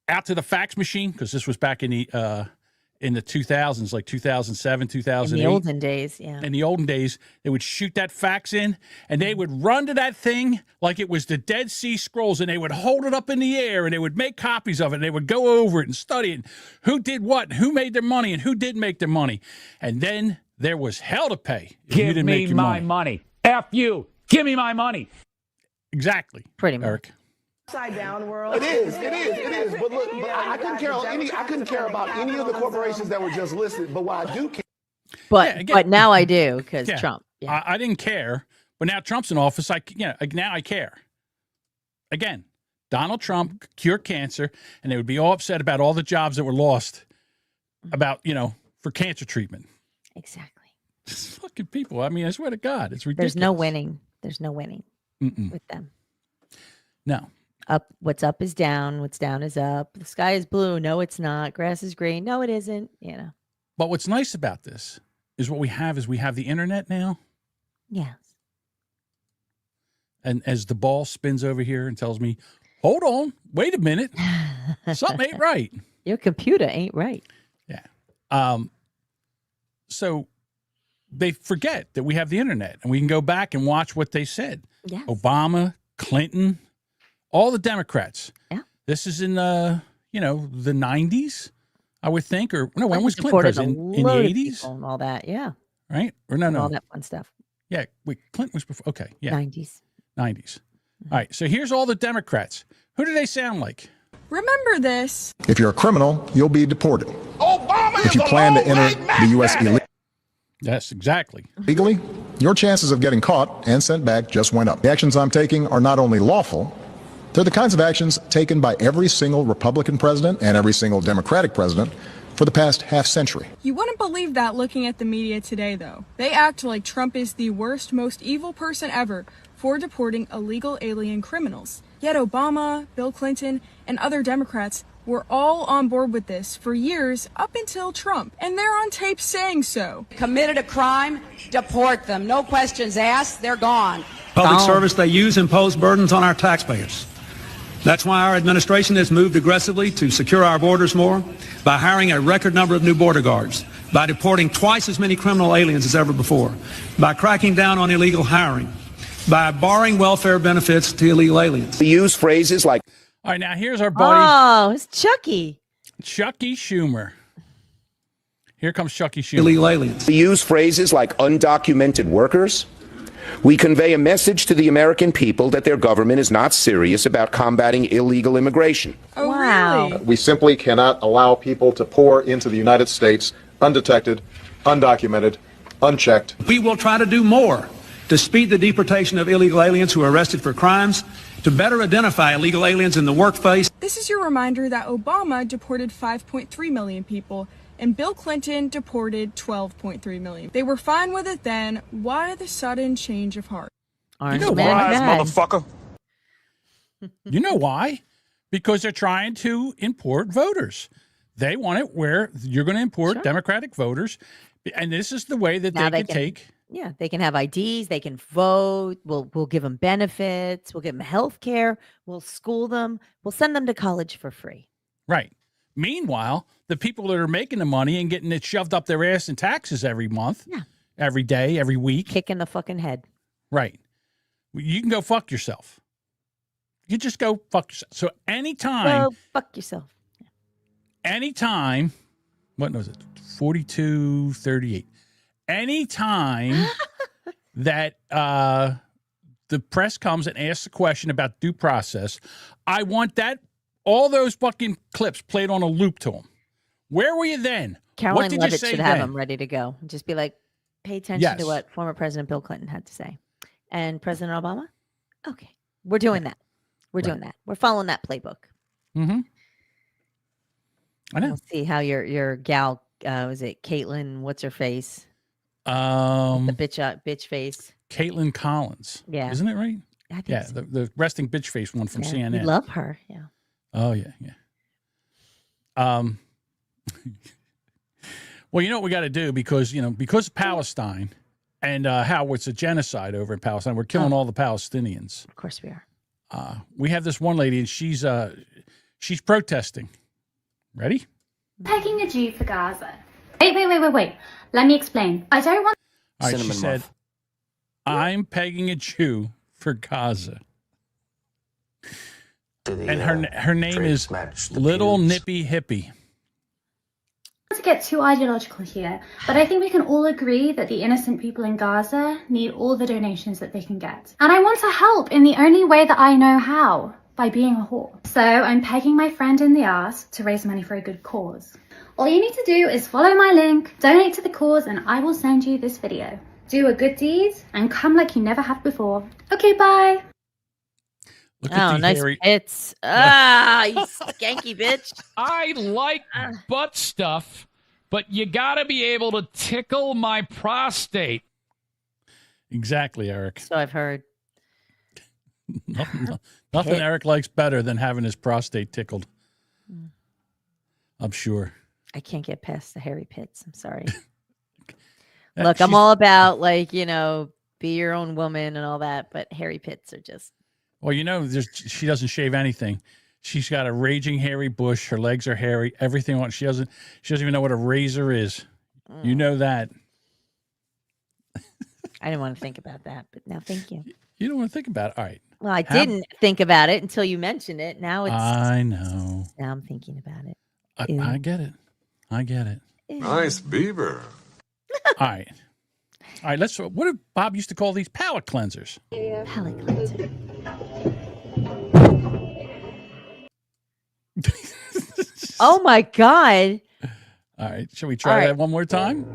out to the fax machine, because this was back in the 2000s, like 2007, 2008. In the olden days, yeah. In the olden days, they would shoot that fax in, and they would run to that thing like it was the Dead Sea Scrolls, and they would hold it up in the air, and they would make copies of it, and they would go over it and study it, who did what, and who made their money, and who didn't make their money. And then there was hell to pay if you didn't make your money. Give me my money. F you. Give me my money. Exactly. Pretty much. Eric. Upside down world. It is. But look, I couldn't care about any of the corporations that were just listed. But what I do care. But now I do because Trump. Yeah. I didn't care, but now Trump's in office. Now I care. Again, Donald Trump cured cancer, and they would be all upset about all the jobs that were lost, for cancer treatment. Exactly. Just fucking people. I mean, I swear to God, it's ridiculous. There's no winning with them. No. What's up is down. What's down is up. The sky is blue. No, it's not. Grass is green. No, it isn't. But what's nice about this is we have the internet now. Yes. And as the ball spins over here and tells me, hold on, wait a minute. Something ain't right. Your computer ain't right. Yeah. So they forget that we have the internet and we can go back and watch what they said. Yes. Obama, Clinton, all the Democrats. Yeah. This is in the 90s, I would think. Or no, when was Clinton Supported president? a In the load of 80s? people and all that. Yeah. Right? Or no. All that fun stuff. Yeah, wait, Clinton was before. Okay, yeah. 90s. 90s. All right, so here's all the Democrats. Who do they sound like? Remember this. If you're a criminal, you'll be deported. Obama If you plan to enter the U.S. Yes, exactly. illegally, your chances of getting caught and sent back just went up. The actions I'm taking are not only lawful, they're the kinds of actions taken by every single Republican president and every single Democratic president for the past half century. You wouldn't believe that looking at the media today, though. They act like Trump is the worst, most evil person ever for deporting illegal alien criminals. Yet Obama, Bill Clinton, and other Democrats were all on board with this for years up until Trump, and they're on tape saying so. Committed a crime, deport them. No questions asked, they're gone. Public service they use impose burdens on our taxpayers. That's why our administration has moved aggressively to secure our borders more by hiring a record number of new border guards, by deporting twice as many criminal aliens as ever before, by cracking down on illegal hiring, by barring welfare benefits to illegal aliens. We use phrases like... All right, now here's our buddy. Oh, it's Chucky. Chucky Schumer. Here comes Chucky Schumer. Illegal aliens. We use phrases like undocumented workers. We convey a message to the American people that their government is not serious about combating illegal immigration. Oh, wow. We simply cannot allow people to pour into the United States undetected, undocumented, unchecked. We will try to do more to speed the deportation of illegal aliens who are arrested for crimes, to better identify illegal aliens in the workplace. This is your reminder that Obama deported 5.3 million people and Bill Clinton deported 12.3 million. They were fine with it then. Why the sudden change of heart? You know why, motherfucker? You know why? Because they're trying to import voters. They want it where you're going to import Democratic voters, and this is the way that Now they can take. Yeah, they can have IDs. They can vote. We'll give them benefits. We'll give them health care. We'll school them. We'll send them to college for free. Right. Meanwhile, the people that are making the money and getting it shoved up their ass in taxes every month, every day, every week. Kicking the fucking head. Right. You can go fuck yourself. You just go fuck yourself. So anytime. Go fuck yourself. Anytime. What was it? 4238. Anytime that the press comes and asks a question about due process, I want all those fucking clips played on a loop to them. Where were you then? Caroline what did Leavitt you say should then? have them ready to go. Just be like, pay attention to what former President Bill Clinton had to say. And President Obama? Okay. We're doing that. We're doing that. We're following that playbook. Mm-hmm. I know. We'll see how your gal, was it Caitlin, what's her face? The bitch face. Caitlin Collins. Yeah. Isn't it right? I think so. the resting bitch face one from CNN. We love her. Yeah. Oh, yeah. Well, you know what we got to do because of Palestine and how it's a genocide over in Palestine. We're killing all the Palestinians. Of course we are. We have this one lady and she's protesting. Ready? Pegging a Jew for Gaza. Wait. Let me explain. I don't want... All right, she said, I'm pegging a Jew for Gaza. And her name is Little Nippy Hippie. Not to get too ideological here, but I think we can all agree that the innocent people in Gaza need all the donations that they can get. And I want to help in the only way that I know how, by being a whore. So I'm pegging my friend in the ass to raise money for a good cause. All you need to do is follow my link, donate to the cause, and I will send you this video. Do a good deed and come like you never have before. Okay, bye. Nice hits. You skanky bitch. I like butt stuff, but you got to be able to tickle my prostate. Exactly, Eric. So I've heard. Nothing Eric likes better than having his prostate tickled. I'm sure. I can't get past the hairy pits. I'm sorry. Look, I'm all about be your own woman and all that, but hairy pits are just. Well, she doesn't shave anything. She's got a raging hairy bush. Her legs are hairy. Everything on. She doesn't even know what a razor is. You know that. I didn't want to think about that, but now thank you. You don't want to think about it. All right. Well, I didn't think about it until you mentioned it. Now it's. I know. Now I'm thinking about it. I get it. I get it. Nice beaver. All right. All right. What did Bob used to call these palate cleansers? Palate cleanser. Oh my God. All right. Shall we try that one more time?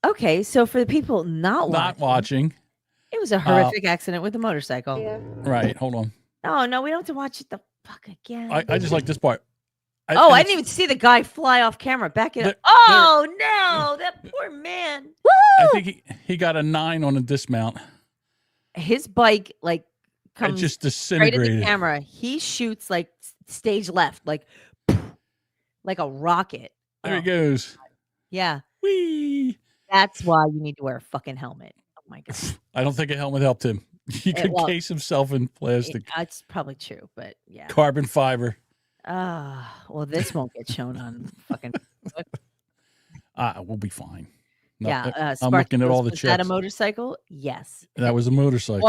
Okay, so for the people not watching, it was a horrific accident with a motorcycle. Right. Hold on. No, we don't have to watch it the fuck again. I just like this part. I didn't even see the guy fly off camera. Back it up. Oh no, that poor man. Woo! I think he got a 9 on a dismount. His bike comes just straight at the disintegrated. camera. He shoots stage left, like a rocket. There he goes. Yeah. Whee! That's why you need to wear a fucking helmet. Oh my God. I don't think a helmet helped him. He could case himself in plastic. That's probably true, but yeah. Carbon fiber. Well, this won't get shown on fucking Facebook. We'll be fine. No, Yeah. I'm looking at all the was checks. that a motorcycle? Yes. That was a motorcycle.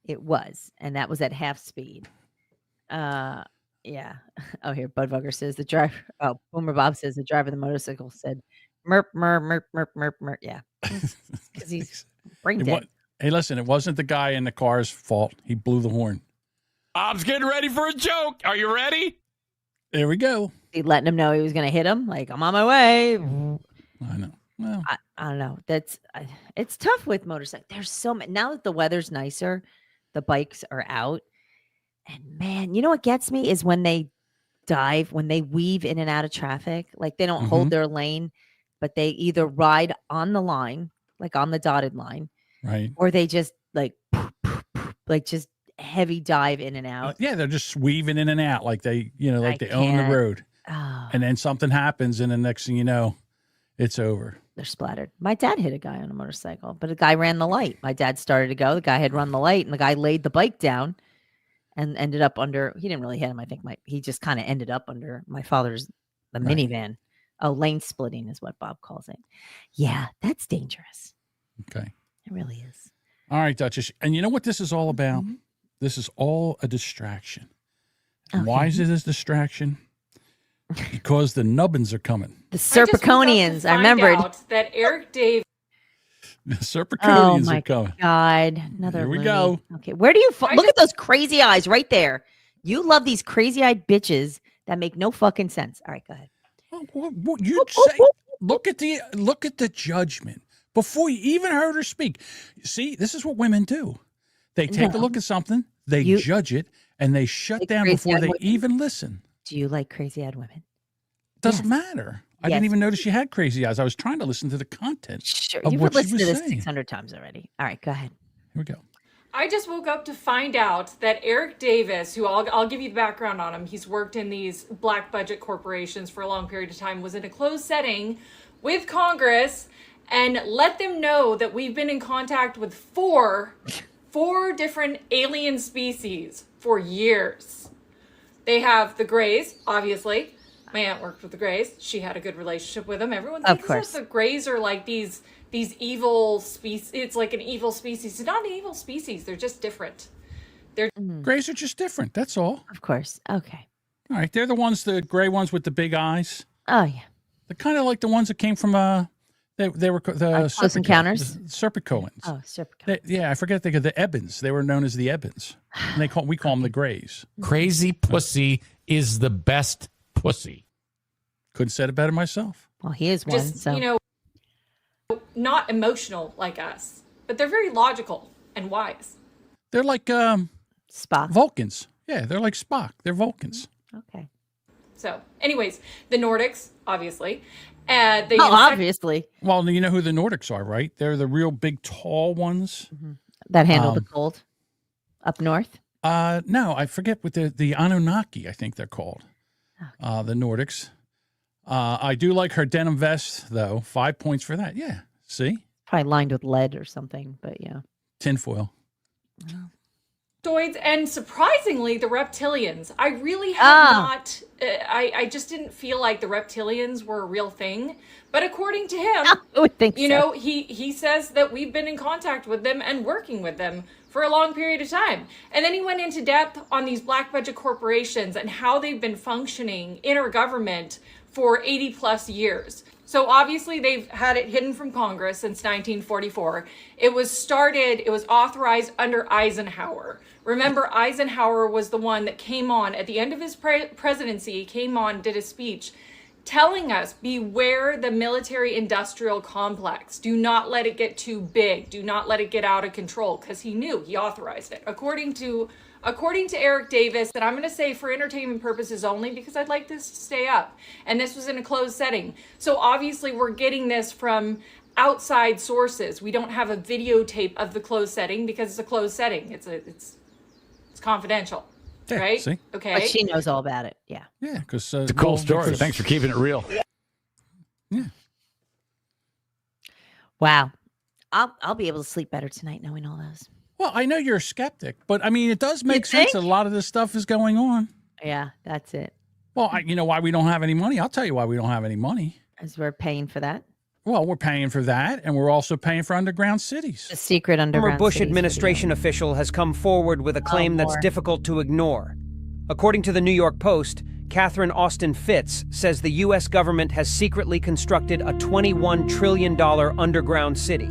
It was. And that was at half speed. Yeah. Oh, here, Budwugger says the driver. Oh, Boomer Bob says the driver of the motorcycle said, "Merp, merp, merp, merp, merp, merp." Yeah, because he's brain dead. Hey, listen, it wasn't the guy in the car's fault. He blew the horn. Bob's getting ready for a joke. Are you ready? There we go. He letting him know he was going to hit him. Like, I'm on my way. I know. Well, I don't know. It's tough with motorcycles. There's so many now that the weather's nicer, the bikes are out. And man, you know what gets me is when they dive, when they weave in and out of traffic, like they don't hold their lane, but they either ride on the line, like on the dotted line, right, or they just just heavy dive in and out. Yeah, they're just weaving in and out like they, they own the road. Oh. And then something happens, and the next thing you know, it's over. They're splattered. My dad hit a guy on a motorcycle, but a guy ran the light. My dad started to go. The guy had run the light, and the guy laid the bike down. And ended up under. He didn't really hit him. I think he just kind of ended up under my father's minivan. Oh, lane splitting is what Bob calls it. Yeah, that's dangerous. Okay, it really is. All right, Duchess. And you know what this is all about? Mm-hmm. This is all a distraction. And why is it a distraction? Because the nubbins are coming. The Serpiconians. I remembered that Eric Davis. The Serpiconians are coming. God, another. Here we go. Okay, where do you look at those crazy eyes right there? You love these crazy-eyed bitches that make no fucking sense. All right, go ahead. Look at the judgment before you even heard her speak. See, this is what women do. They take a look at something, they judge it, and they shut down before they even listen. Do you like crazy-eyed women? Doesn't matter. I didn't even notice she had crazy eyes. I was trying to listen to the content. Sure, of you've what she listened was to this saying. 600 times already. All right, go ahead. Here we go. I just woke up to find out that Eric Davis, who I'll give you the background on him, he's worked in these black budget corporations for a long period of time, was in a closed setting with Congress and let them know that we've been in contact with four different alien species for years. They have the Greys, obviously. My aunt worked with the Greys. She had a good relationship with them. Everyone thinks that the Greys are like these evil species. It's like an evil species. It's not an evil species. They're just different. Greys are just different. That's all. Of course. Okay. All right. They're the gray ones with the big eyes. Oh, yeah. They're kind of like the ones that came from they were the Close Encounters. Serpicoans. Oh, Serpicoans. Yeah, I forget the Ebons. They were known as the Ebons. And we call them the Greys. Crazy pussy is the best pussy. Couldn't said it better myself. Well, he is one. Just, so not emotional like us, but they're very logical and wise. They're like Spock. Vulcans. Yeah, they're like Spock. They're Vulcans. Okay. So, anyways, the Nordics, obviously. Obviously. Well, you know who the Nordics are, right? They're the real big, tall ones. Mm-hmm. That handle the cold up north? No, I forget what the Anunnaki, I think they're called. The Nordics. I do like her denim vest, though. 5 points for that. Yeah. See? Probably lined with lead or something, but yeah. Tinfoil. And surprisingly, the reptilians. I really have not. I just didn't feel like the reptilians were a real thing. But according to him, I would think you know, he says that we've been in contact with them and working with them for a long period of time. And then he went into depth on these black budget corporations and how they've been functioning in our government for 80 plus years. So obviously they've had it hidden from Congress since 1944. It was authorized under Eisenhower. Remember, Eisenhower was the one that came on at the end of his presidency, did a speech telling us, beware the military industrial complex. Do not let it get too big. Do not let it get out of control, because he knew, he authorized it. According to Eric Davis, and I'm going to say for entertainment purposes only because I'd like this to stay up, and this was in a closed setting. So obviously we're getting this from outside sources. We don't have a videotape of the closed setting because it's a closed setting. It's confidential, right? See? Okay. But she knows all about it. Yeah. Yeah, because it's a cool story. Thanks for keeping it real. Yeah. Wow. I'll be able to sleep better tonight knowing all those. Well, I know you're a skeptic, but I mean, it does make sense that a lot of this stuff is going on. Yeah, that's it. Well, you know why we don't have any money? I'll tell you why we don't have any money. As we're paying for that. Well, we're paying for that, and we're also paying for underground cities. The secret underground Former Bush cities administration official has come forward with a claim that's difficult to ignore. According to the New York Post, Catherine Austin Fitts says the U.S. government has secretly constructed a $21 trillion underground city.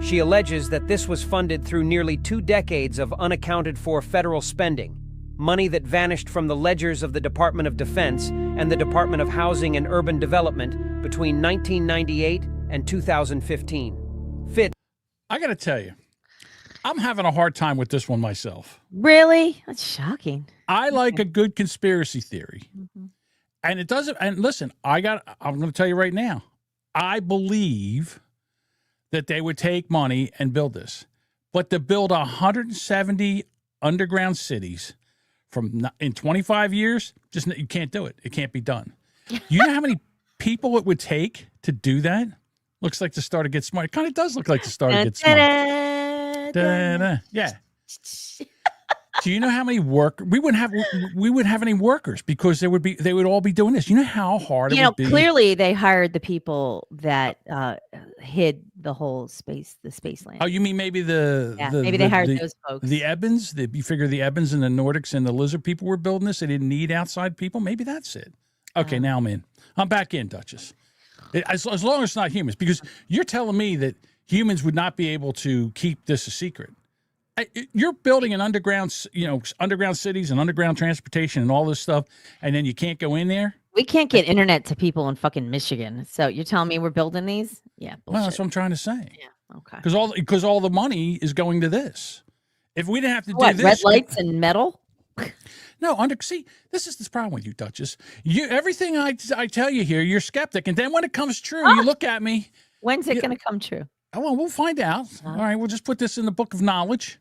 She alleges that this was funded through nearly 2 decades of unaccounted-for federal spending, money that vanished from the ledgers of the Department of Defense and the Department of Housing and Urban Development between 1998 and 2015. I got to tell you, I'm having a hard time with this one myself. Really? That's shocking. I like a good conspiracy theory. And it doesn't, and listen, I'm going to tell you right now, I believe that they would take money and build this. But to build 170 underground cities in 25 years, you can't do it. It can't be done. You know how many people it would take to do that? Looks like the Star to Get Smart. It kind of does look like the Star to Get Smart. Yeah. Do you know how many we wouldn't have any workers because they would all be doing this. You know how hard it would be. Clearly they hired the people that hid the whole space land. Oh, you mean maybe maybe they hired those folks. The Ebbins, you figure the Ebbins and the Nordics and the Lizard people were building this. They didn't need outside people. Maybe that's it. Okay, now I'm in. I'm back in, Duchess. As long as it's not humans, because you're telling me that humans would not be able to keep this a secret. You're building an underground cities and underground transportation and all this stuff, and then you can't go in there. We can't get internet to people in fucking Michigan. So you're telling me we're building these? Yeah, bullshit. Well, that's what I'm trying to say. Yeah, okay. Because all the money is going to this. If we didn't have to do this, red lights and metal. No, see, this is the problem with you, Duchess. Everything I tell you here, you're skeptic, and then when it comes true, you look at me. When's it going to come true? Oh, well, we'll find out. All right, we'll just put this in the book of knowledge.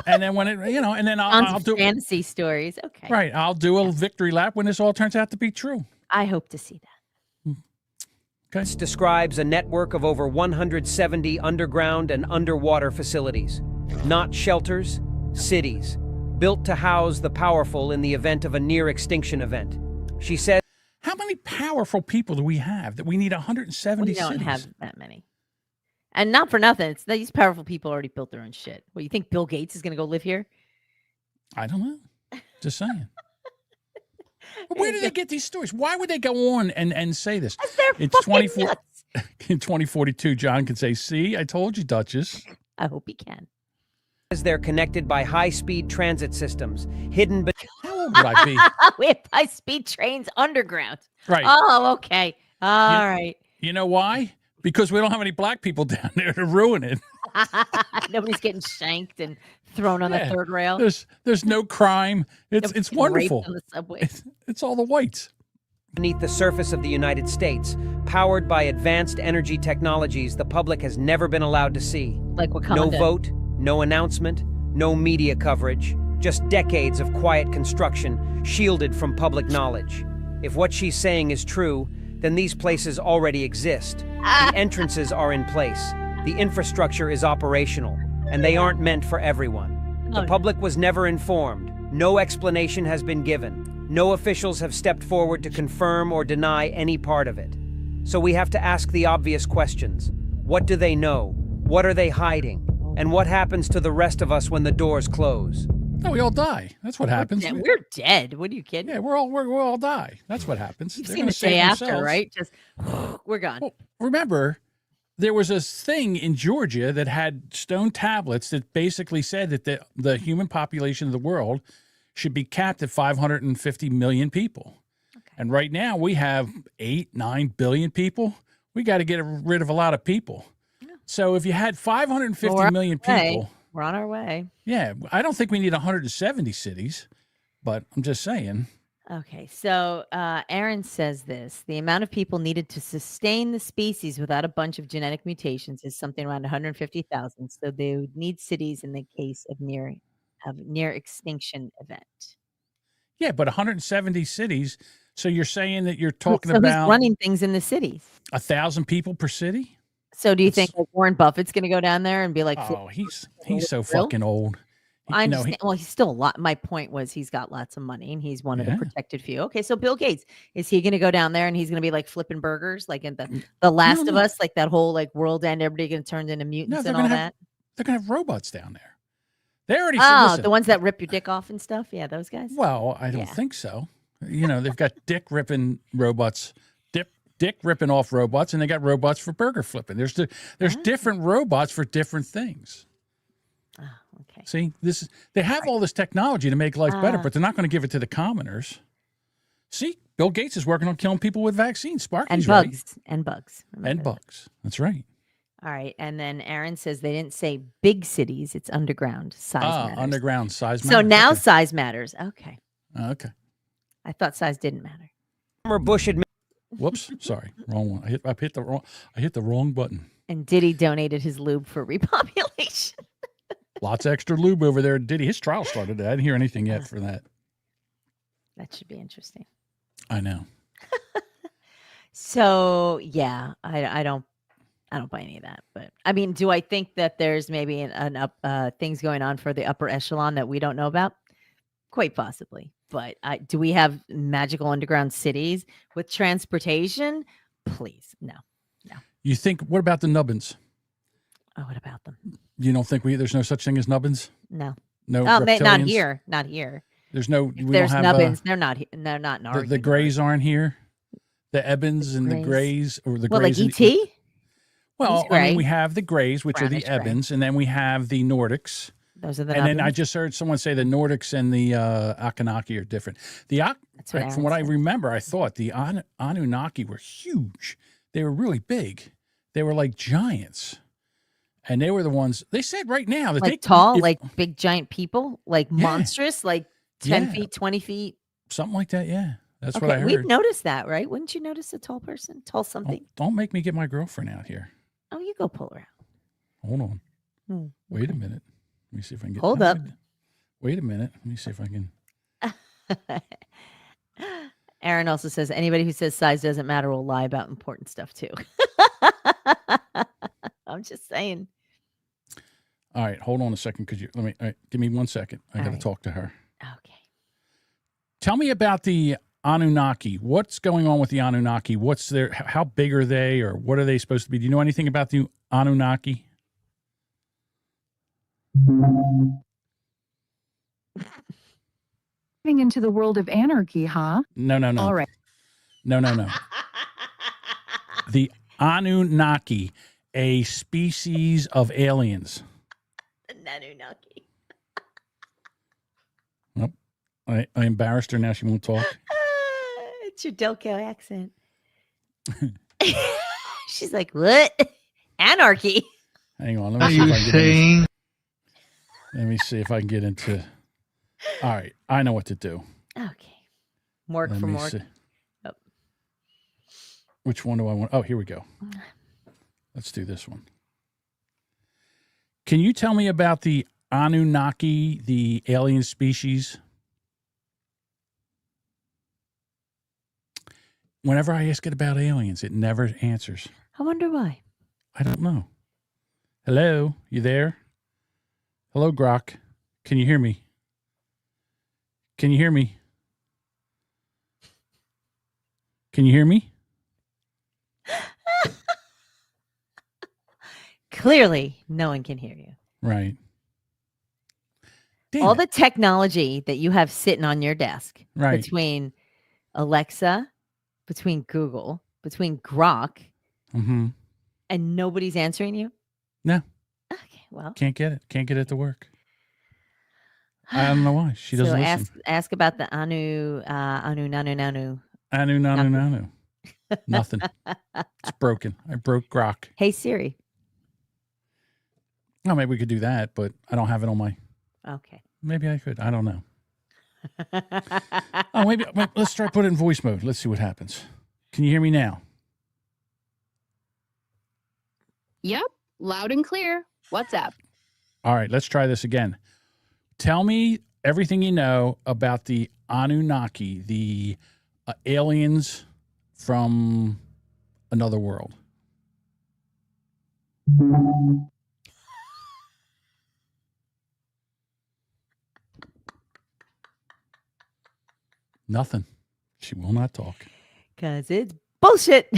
And then when it, and then I'll do fantasy stories. Okay. Right. I'll do a victory lap when this all turns out to be true. I hope to see that. Okay. This describes a network of over 170 underground and underwater facilities, not shelters, cities, built to house the powerful in the event of a near extinction event. She said, how many powerful people do we have that we need 170 cities? We don't have that many. And not for nothing, it's these powerful people already built their own shit. Well, you think Bill Gates is going to go live here? I don't know. Just saying. Where do they get these stories? Why would they go on and say this? It's 24 in 2042. John can say, "See, I told you, Duchess." I hope he can. They're connected by high-speed transit systems, hidden. But how old would I be? We have high-speed trains underground. Right. Oh, okay. All right. You know why? Because we don't have any black people down there to ruin it. Nobody's getting shanked and thrown on the third rail. There's no crime. It's wonderful. On the subway. It's all the whites. Beneath the surface of the United States, powered by advanced energy technologies the public has never been allowed to see. Like Wakanda. No vote, no announcement, no media coverage, just decades of quiet construction shielded from public knowledge. If what she's saying is true, then these places already exist. The entrances are in place. The infrastructure is operational, and they aren't meant for everyone. The public was never informed. No explanation has been given. No officials have stepped forward to confirm or deny any part of it. So we have to ask the obvious questions. What do they know? What are they hiding? And what happens to the rest of us when the doors close? No, we all die. That's what happens. We're dead. What are you kidding? Yeah, we'll all die. That's what happens. You've They're seen gonna the day save after, themselves. right? Just we're gone. Well, remember, there was a thing in Georgia that had stone tablets that basically said that the human population of the world should be capped at 550 million people. Okay. And right now we have 8-9 billion people. We got to get rid of a lot of people. Yeah. So if you had 550 million people, we're on our way. Yeah, I don't think we need 170 cities, but I'm just saying. Okay, so Aaron says this: the amount of people needed to sustain the species without a bunch of genetic mutations is something around 150,000. So they would need cities in the case of near extinction event. Yeah, but 170 cities. So you're saying that you're talking who's about running things in the cities? 1,000 people per city? So do you think like Warren Buffett's going to go down there and be like, "Oh, he's so fucking old." I understand. Well, he's still a lot. My point was he's got lots of money and he's one of the protected few. Okay, so Bill Gates, is he going to go down there and he's going to be like flipping burgers like in the Last of Us, like that whole like world end, everybody going to turn into mutants and all that? They're going to have robots down there. They already. Oh, the ones that rip your dick off and stuff. Yeah, those guys. Well, I don't think so. They've got dick ripping robots. Dick ripping off robots, and they got robots for burger flipping. There's different robots for different things. Oh, okay. See, they have all this technology to make life better, but they're not going to give it to the commoners. See, Bill Gates is working on killing people with vaccines. Sparky's right. And bugs. And bugs. That's right. All right, and then Aaron says they didn't say big cities; it's underground size matters. Underground size matters. So now size matters. Okay. Okay. I thought size didn't matter. Former Bush administration. Whoops, sorry, wrong one. I hit the wrong button. And Diddy donated his lube for repopulation. Lots of extra lube over there. Diddy, his trial started. I didn't hear anything yet for that. That should be interesting. I know. So yeah, I don't buy any of that. But I mean, do I think that there's maybe things going on for the upper echelon that we don't know about? Quite possibly. But do we have magical underground cities with transportation? Please, no. You think? What about the nubbins? Oh, what about them? You don't think there's no such thing as nubbins? No. No. Oh, reptilians? Not here. There's no. There's nubbins. They're not in our. The Greys aren't here. The Ebons and the Greys, or the Greys. Like ET? Well, I mean, we have the Greys, which are the Ebons, and then we have the Nordics. Those are the and then I just heard someone say the Nordics and the Akanaki are different. From what I remember, I thought the Anunnaki were huge. They were really big. They were like giants. And they were the ones, they said right now. That like tall, like big giant people, like monstrous, like 10 feet, 20 feet. Something like that, yeah. That's what I heard. We've noticed that, right? Wouldn't you notice a tall person? Tall something? Don't make me get my girlfriend out here. Oh, you go pull her out. Hold on. Wait a minute. Let me see if I can get. Hold up. Wait a minute. Let me see if I can. Aaron also says anybody who says size doesn't matter will lie about important stuff too. I'm just saying. All right, hold on a second. Could you give me 1 second? I got to talk to her. Okay. Tell me about the Anunnaki. What's going on with the Anunnaki? How big are they, or what are they supposed to be? Do you know anything about the Anunnaki? Into the world of anarchy, huh? No. All right. No. The Anunnaki, a species of aliens. The Anunnaki. Nope. I embarrassed her. Now she won't talk. It's your Delco accent. She's like, what? Anarchy. Hang on. Let me see if I can get into. All right, I know what to do. Okay. Mork for Mork. Oh. Which one do I want? Oh, here we go. Let's do this one. Can you tell me about the Anunnaki, the alien species? whenever I ask it about aliens, it never answers. I wonder why. I don't know. Hello, you there? Hello, Grok. Can you hear me? Can you hear me? Can you hear me? Clearly, no one can hear you. Right. All the technology that you have sitting on your desk, Right. between Alexa, between Google, between Grok, Mm-hmm. and nobody's answering you? No. Okay, well. Can't get it. Can't get it to work. I don't know why. She doesn't listen. Ask about the Anu Nanu. Anu. Nothing. It's broken. I broke Grok. Hey, Siri. Oh, maybe we could do that, but I don't have it on my... Okay. Maybe I could. I don't know. Oh, maybe let's try put it in voice mode. Let's see what happens. Can you hear me now? Yep, loud and clear. What's up? All right, let's try this again. Tell me everything you know about the Anunnaki, the aliens from another world. Nothing. She will not talk. Because it's bullshit.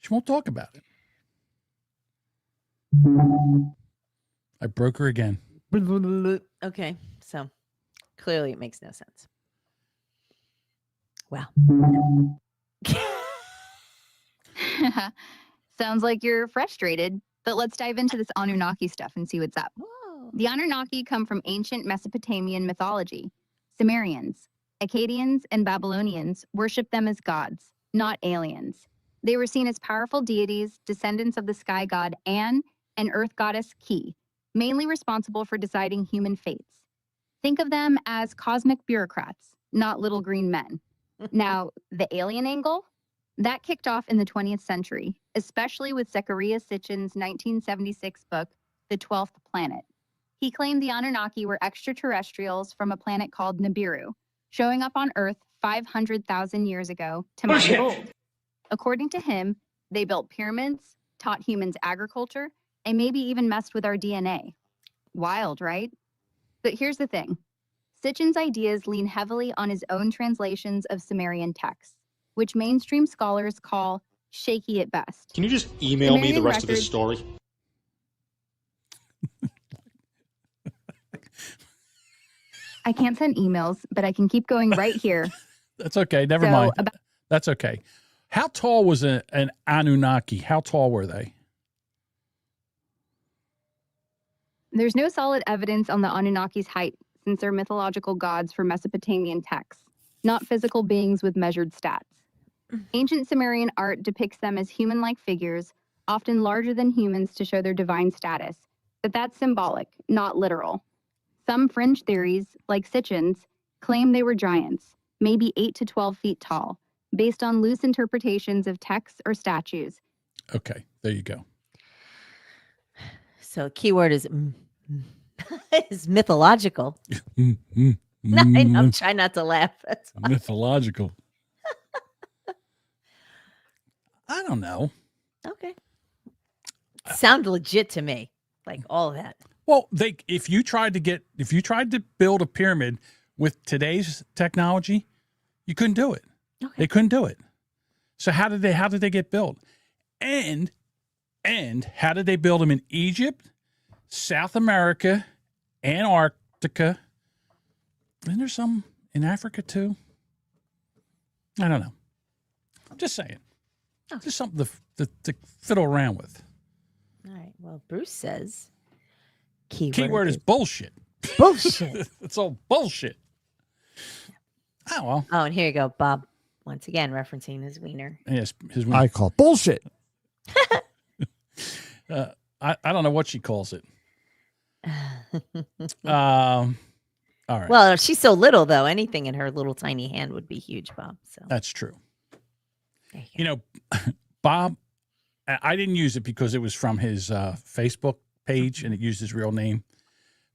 She won't talk about it. I broke her again. Okay, so clearly it makes no sense. Wow. Sounds like you're frustrated, but let's dive into this Anunnaki stuff and see what's up. The Anunnaki come from ancient Mesopotamian mythology. Sumerians, Akkadians, and Babylonians worshiped them as gods, not aliens. They were seen as powerful deities, descendants of the sky god An and earth goddess Ki, mainly responsible for deciding human fates. Think of them as cosmic bureaucrats, not little green men. Now, the alien angle? That kicked off in the 20th century, especially with Zecharia Sitchin's 1976 book, The 12th Planet. He claimed the Anunnaki were extraterrestrials from a planet called Nibiru, showing up on Earth 500,000 years ago to mine gold. According to him, they built pyramids, taught humans agriculture, and maybe even messed with our DNA. Wild, right? But here's the thing. Sitchin's ideas lean heavily on his own translations of Sumerian texts, which mainstream scholars call shaky at best. Can you just email me the rest of this story? I can't send emails, but I can keep going right here. That's okay. Never mind. That's okay. How tall was an Anunnaki? How tall were they? There's no solid evidence on the Anunnaki's height, since they're mythological gods for Mesopotamian texts, not physical beings with measured stats. Ancient Sumerian art depicts them as human-like figures, often larger than humans to show their divine status, but that's symbolic, not literal. Some fringe theories, like Sitchin's, claim they were giants, maybe 8 to 12 feet tall, based on loose interpretations of texts or statues. Okay, there you go. So keyword is mythological. I'm trying not to laugh. That's why. Mythological. I don't know. Okay. Sound legit to me, like all of that. Well, if you tried to build a pyramid with today's technology, you couldn't do it. Okay. They couldn't do it. So how did they get built? And how did they build them in Egypt, South America, Antarctica? Isn't there some in Africa too? I don't know. I'm just saying. Just something to fiddle around with. All right. Well, Bruce says keyword is bullshit. Bullshit. It's all bullshit. Oh, well. Oh, and here you go, Bob. Once again, referencing his wiener. Yes, his wiener. I call bullshit. I don't know what she calls it. All right. Well, she's so little, though. Anything in her little tiny hand would be huge, Bob. So that's true. You know, Bob, I didn't use it because it was from his Facebook page and it used his real name.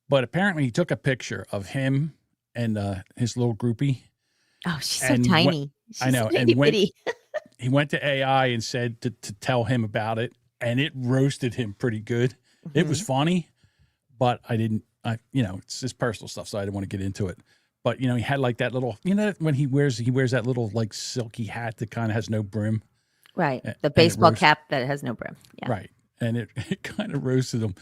But apparently he took a picture of him and his little groupie. Oh, she's so tiny. I know. So itty-bitty. he went to AI and said to tell him about it, and it roasted him pretty good. It was funny, but it's his personal stuff, so I didn't want to get into it. But, he had like that little, when he wears that little like silky hat that kind of has no brim. Right. The baseball cap that has no brim. Yeah. Right. And it kind of roasted him.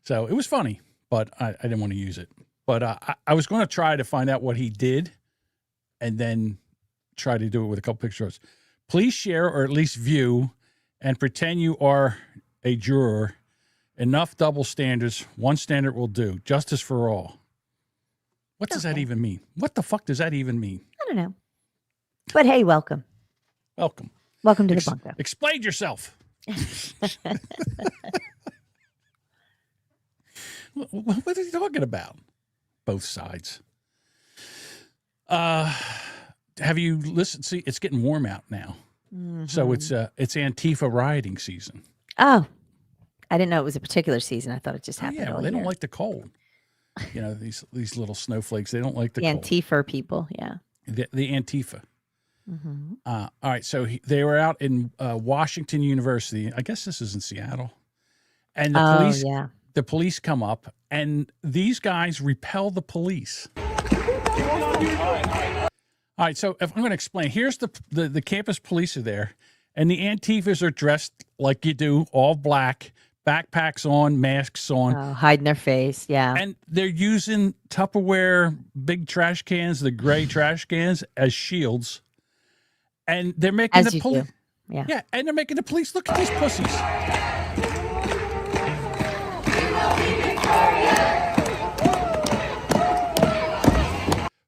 So it was funny, but I didn't want to use it. But I was going to try to find out what he did and then try to do it with a couple pictures. Please share or at least view and pretend you are a juror. Enough double standards. One standard will do. Justice for all. What does that even mean? What the fuck does that even mean? I don't know. But hey, welcome. Welcome. Welcome to the bunker. Explain yourself. What are you talking about? Both sides. Have you listened? See, it's getting warm out now. So it's Antifa rioting season. Oh, I didn't know it was a particular season. I thought it just happened. They don't like the cold. These little snowflakes. They don't like the cold. Antifa people. Yeah. The Antifa. All right. So they were out in Washington University. I guess this is in Seattle. And the police come up, and these guys repel the police. All right, so if I'm going to explain, here's the campus police are there, and the Antifas are dressed like you do, all black, backpacks on, masks on. Oh, hiding their face, yeah. And they're using Tupperware big trash cans, the gray trash cans, as shields. And they're making the police. Yeah, and they're making the police look at these pussies.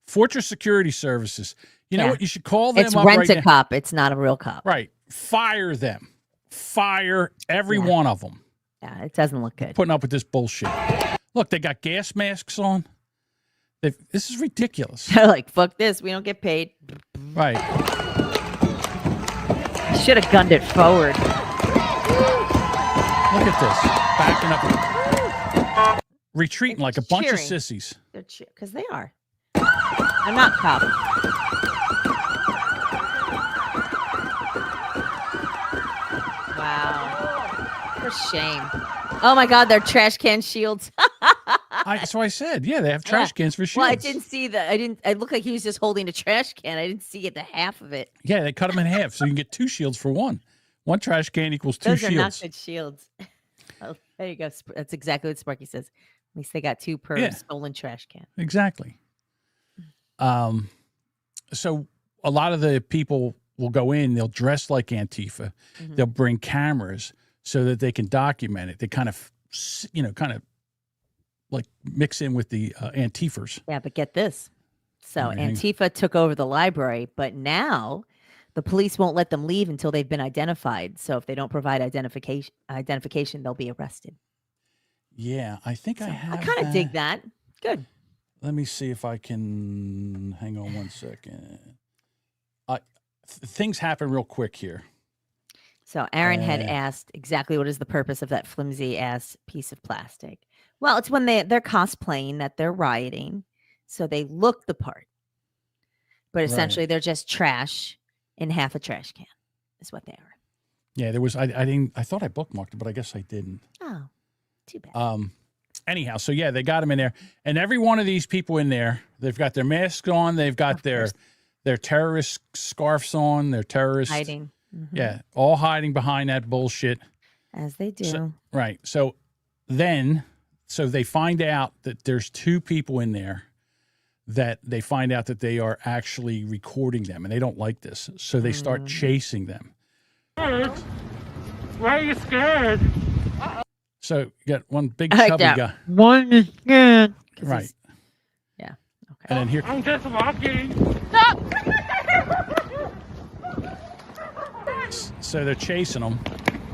Fortress Security Services. You know what? You should call them it's up rent right a now. cop. It's not a real cop. Right. Fire them. Fire every one of them. Yeah, it doesn't look good. Putting up with this bullshit. Look, they got gas masks on. This is ridiculous. They're like, fuck this. We don't get paid. Right. Should have gunned it forward. Look at this. Backing up. Retreating like a bunch of sissies. They're because they are. I'm not cops. Wow. For shame. Oh my God, they're trash can shields. So I said, they have trash cans for shields. Well, I didn't see it looked like he was just holding a trash can. I didn't see the half of it. Yeah, they cut them in half, so you can get 2 shields for one. One trash can equals 2 Those shields. Those are not good shields. Oh, there you go. That's exactly what Sparky says. At least they got 2 per stolen trash can. Exactly. So a lot of the people will go in, they'll dress like Antifa. They'll bring cameras so that they can document it. They kind of like mix in with the Antifers. Yeah, but get this. So Antifa took over the library, but now the police won't let them leave until they've been identified. So if they don't provide identification, they'll be arrested. Yeah, I think I have. I kind of dig that. Good. Let me see if I can. Hang on one second. Things happen real quick here. So Aaron had asked exactly what is the purpose of that flimsy ass piece of plastic. Well, it's when they're cosplaying that they're rioting, so they look the part, but essentially they're just trash in half a trash can. Is what they are. Yeah, there was. I thought I bookmarked it, but I guess I didn't. Oh, too bad. Anyhow, so they got them in there, and every one of these people in there, they've got their masks on, they've got their terrorist scarves on, their terrorist hiding. Yeah, all hiding behind that bullshit. As they do. So they find out that there's 2 people in there that they find out that they are actually recording them, and they don't like this, so they start chasing them. Why are you scared? So you got one big chubby guy. One is scared. Right. Yeah. Okay. And then here. I'm just walking. Stop! So they're chasing them,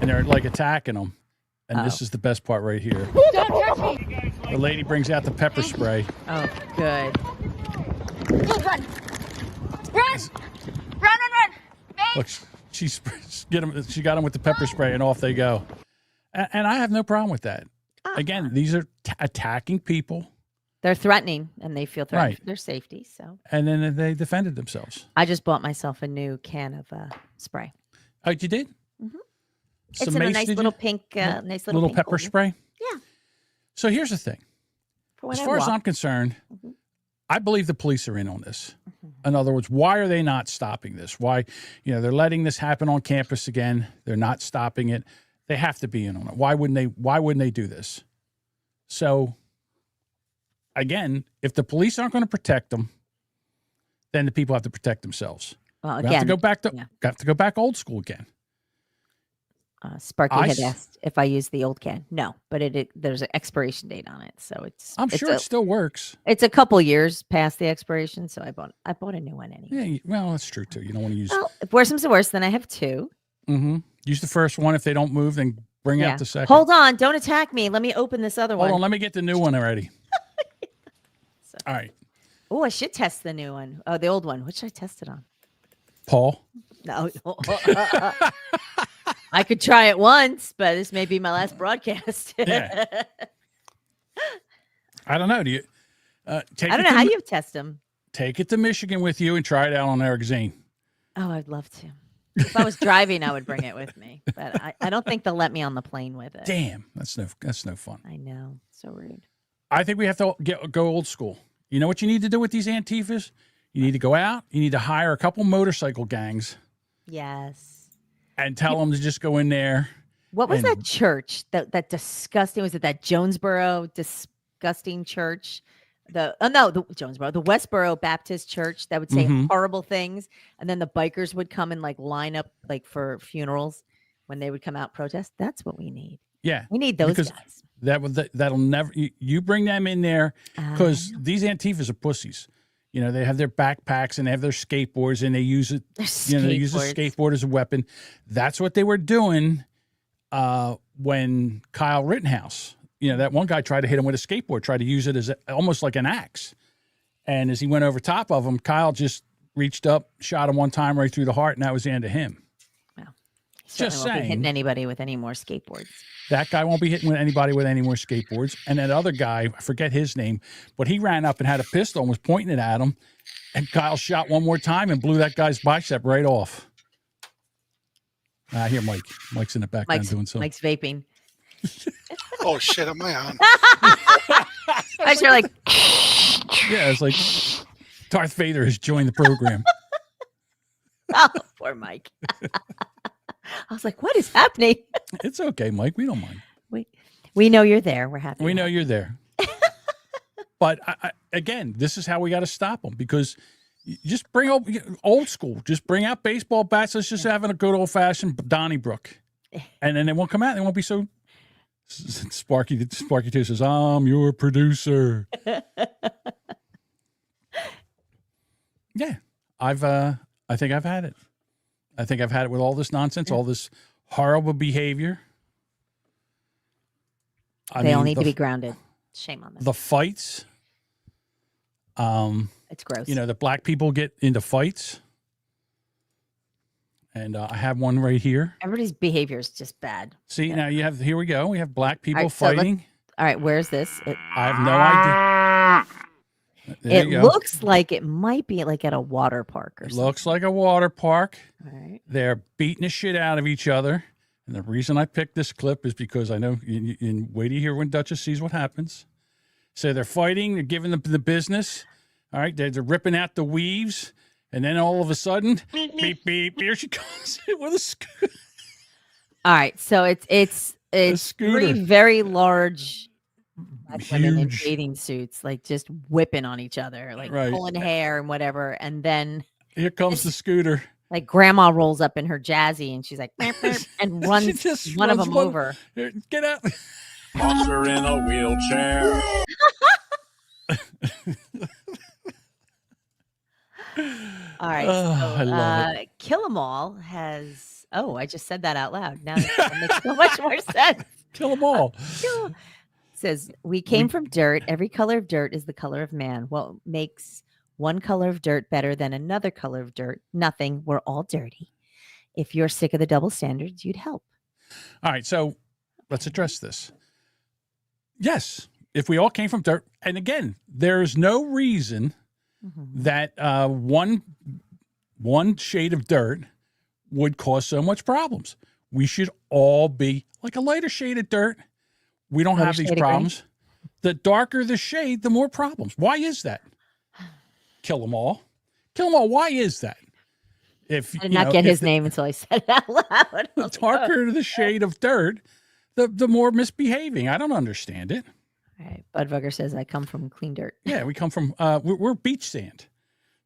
and they're like attacking them. And this is the best part right here. Don't touch me. The lady brings out the pepper spray. Oh, good. Run! Run! Run! Look, she got them with the pepper spray, and off they go. And I have no problem with that. Again, these are attacking people. They're threatening, and they feel threatened for their safety. So. And then they defended themselves. I just bought myself a new can of spray. Oh, you did? Mm-hmm. Some It's in a mace, nice did little you? pink, nice little pink pepper holder. spray. Yeah. So here's the thing. For when As I far as walk. I'm concerned, I believe the police are in on this. Mm-hmm. In other words, why are they not stopping this? Why, they're letting this happen on campus again. They're not stopping it. They have to be in on it. Why wouldn't they do this? So again, if the police aren't going to protect them, then the people have to protect themselves. Well, We have to go back old school again. Sparky had asked if I use the old can. No, but there's an expiration date on it, so I'm sure it still works. It's a couple years past the expiration, so I bought a new one anyway. Yeah, well, that's true too. You don't want to use. Well, if worse comes to worse, then I have two. Mm-hmm. Use the first one. If they don't move, then bring out the second. Hold on, don't attack me. Let me open this other one. Hold on, let me get the new one already. All right. Oh, I should test the new one. Oh, the old one. What should I test it on? Paul. No. I could try it once, but this may be my last broadcast. Yeah. I don't know. Do you? I don't know how you test them. Take it to Michigan with you and try it out on Eric Zane. Oh, I'd love to. If I was driving, I would bring it with me, but I don't think they'll let me on the plane with it. Damn, that's no fun. I know, so rude. I think we have to go old school. You know what you need to do with these Antifas? You need to go out. You need to hire a couple motorcycle gangs. Yes. And tell them to just go in there. What was that church? That disgusting, was it that Jonesboro disgusting church? The Jonesboro, the Westboro Baptist Church that would say horrible things, and then the bikers would come and line up for funerals when they would come out protest. That's what we need. Yeah, we need those guys. That'll never. You bring them in there because these Antifas are pussies. They have their backpacks and they have their skateboards and they use it. They use a skateboard as a weapon. That's what they were doing when Kyle Rittenhouse. That one guy tried to hit him with a skateboard, tried to use it as almost like an axe. And as he went over top of him, Kyle just reached up, shot him one time right through the heart, and that was the end of him. Well, just won't saying. be hitting anybody with any more skateboards. That guy won't be hitting anybody with any more skateboards. And that other guy, I forget his name, but he ran up and had a pistol and was pointing it at him. And Kyle shot one more time and blew that guy's bicep right off. I hear Mike. Mike's in the background doing something. Mike's vaping. Oh shit, am I on? I sure like. Yeah, it's like Darth Vader has joined the program. Oh, poor Mike. I was like, what is happening? It's okay, Mike. We don't mind. We know you're there. We're happy. We know you're there. But again, this is how we got to stop them, because you just bring old school. Just bring out baseball bats. Let's just have a good old fashioned Donnybrook, and then they won't come out. They won't be so. Sparky 2 says, "I'm your producer." Yeah, I think I've had it. I think I've had it with all this nonsense, all this horrible behavior. They all need to be grounded. Shame on them. The fights. It's gross. The black people get into fights. And I have one right here. Everybody's behavior is just bad. See, now here we go. We have black people fighting. All right, where's this? I have no idea. There It looks like it might be like at a water park or something. Looks like a water park. All right. They're beating the shit out of each other. And the reason I picked this clip is because I know, wait till you hear when Duchess sees what happens. So they're fighting. They're giving them the business. All right. They're ripping out the weaves. And then all of a sudden, beep, beep, here she comes with a scooter. All right. So it's three very large black women in bathing suits, like just whipping on each other, like pulling hair and whatever. And then here comes the scooter. Like grandma rolls up in her jazzy and she's like, "Meow, meow," and runs one of them over. Get out. Monster in a wheelchair. All right. I love it. Kill 'Em All has. Oh, I just said that out loud. Now that makes so much more sense. Kill 'em all. Says, we came from dirt. Every color of dirt is the color of man. What makes one color of dirt better than another color of dirt? Nothing. We're all dirty. If you're sick of the double standards, you'd help. All right. So let's address this. Yes. If we all came from dirt, and again, there's no reason that one shade of dirt would cause so much problems. We should all be like a lighter shade of dirt. We don't have these problems. The darker the shade, the more problems. Why is that? Kill them all. Kill them all. Why is that? If I did not get his name until I said it out loud. The darker the shade of dirt, the more misbehaving. I don't understand it. All right. Budvugger says I come from clean dirt. Yeah, we come from we're beach sand,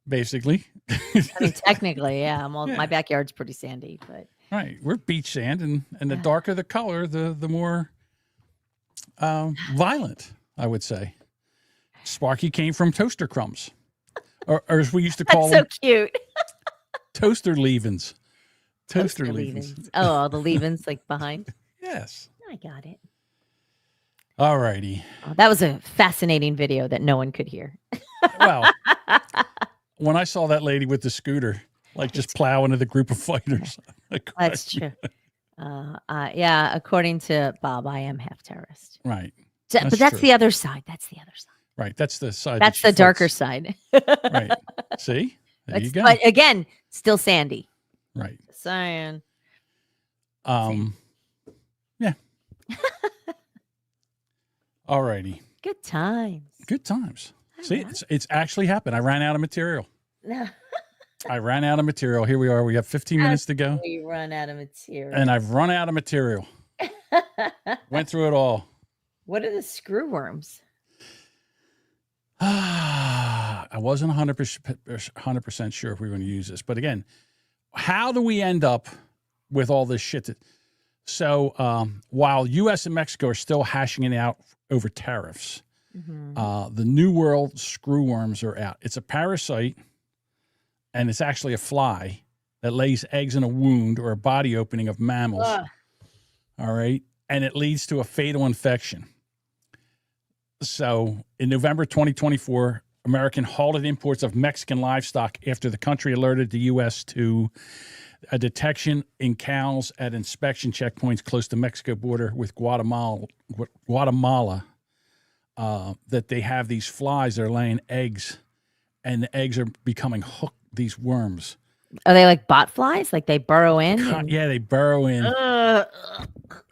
basically. I mean, technically, yeah. My backyard's pretty sandy, but right, we're beach sand, and the darker the color, the more violent, I would say. Sparky came from toaster crumbs, or as we used to call them. That's so cute. Toaster leavings. Toaster leavings. Oh, the leavings like behind. Yes. I got it. All righty. Oh, that was a fascinating video that no one could hear. Well, when I saw that lady with the scooter, like just plow into the group of fighters. That's true. Yeah, according to Bob, I am half terrorist. Right. But that's the other side. That's the other side. Right. That's the side. That's the darker side. Right. See? There you go. But again, still sandy. Right. Saying. Yeah. All righty. Good times. Good times. See, it's actually happened. I ran out of material. I ran out of material. Here we are. We have 15 minutes to go. We run out of material. And I've run out of material. Went through it all. What are the screw worms? I wasn't 100% sure if we were going to use this. But again, how do we end up with all this shit? So while U.S. and Mexico are still hashing it out over tariffs, the New World screwworms are out. It's a parasite, and it's actually a fly that lays eggs in a wound or a body opening of mammals. All right. And it leads to a fatal infection. So in November 2024, American halted imports of Mexican livestock after the country alerted the U.S. to a detection in cows at inspection checkpoints close to Mexico border with Guatemala, that they have these flies that are laying eggs, and the eggs are becoming hooked, these worms. Are they like bot flies? Like they burrow in? Yeah, they burrow in.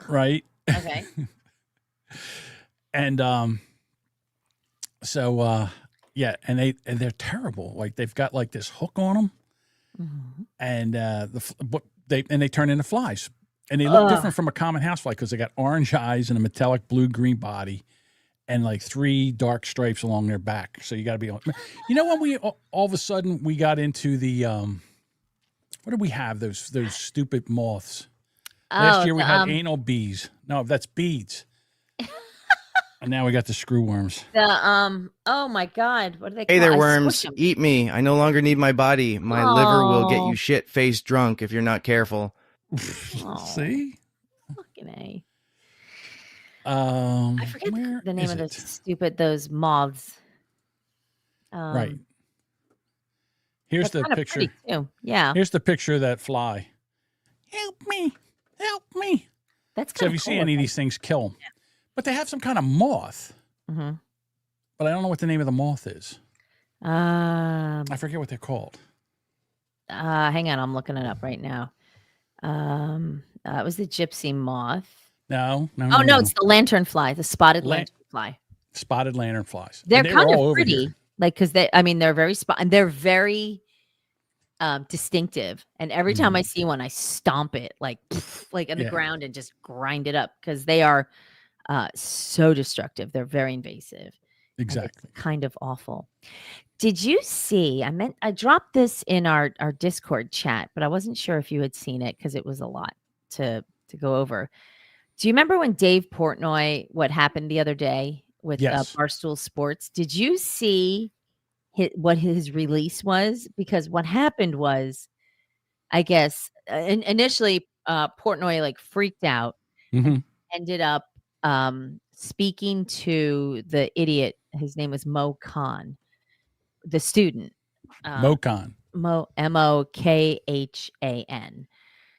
Right? Okay. And yeah, and they're terrible. Like they've got like this hook on them, and they turn into flies, and they look different from a common housefly because they got orange eyes and a metallic blue-green body, and like 3 dark stripes along their back. So you got to be on. You know when we all of a sudden we got into the what did we have those stupid moths? Last year we had anal bees. No, that's beads. And now we got the screw worms. Oh my God, what are they called? Hey there, worms. Eat me. I no longer need my body. My liver will get you shit-faced drunk if you're not careful. See? Fucking A. I forget the name of those moths. Right. Here's the picture. Yeah. Here's the picture of that fly. Help me. Help me. That's so if you see any of these things, kill them. Yeah. But they have some kind of moth. But I don't know what the name of the moth is. I forget what they're called. Hang on, I'm looking it up right now. It was the gypsy moth. No, it's the lantern fly, the spotted lantern fly. Spotted lantern flies. They're kind of pretty, like because they're very and they're very distinctive. And every time I see one, I stomp it like in the ground and just grind it up because they are so destructive. They're very invasive. Exactly. Kind of awful. Did you see? I dropped this in our Discord chat, but I wasn't sure if you had seen it because it was a lot to go over. Do you remember when Dave Portnoy, what happened the other day with Barstool Sports? Did you see what his release was? Because what happened was, I guess, initially Portnoy like freaked out, and ended up speaking to the idiot. His name was Mo Khan, the student. Mo Khan. Mokhan.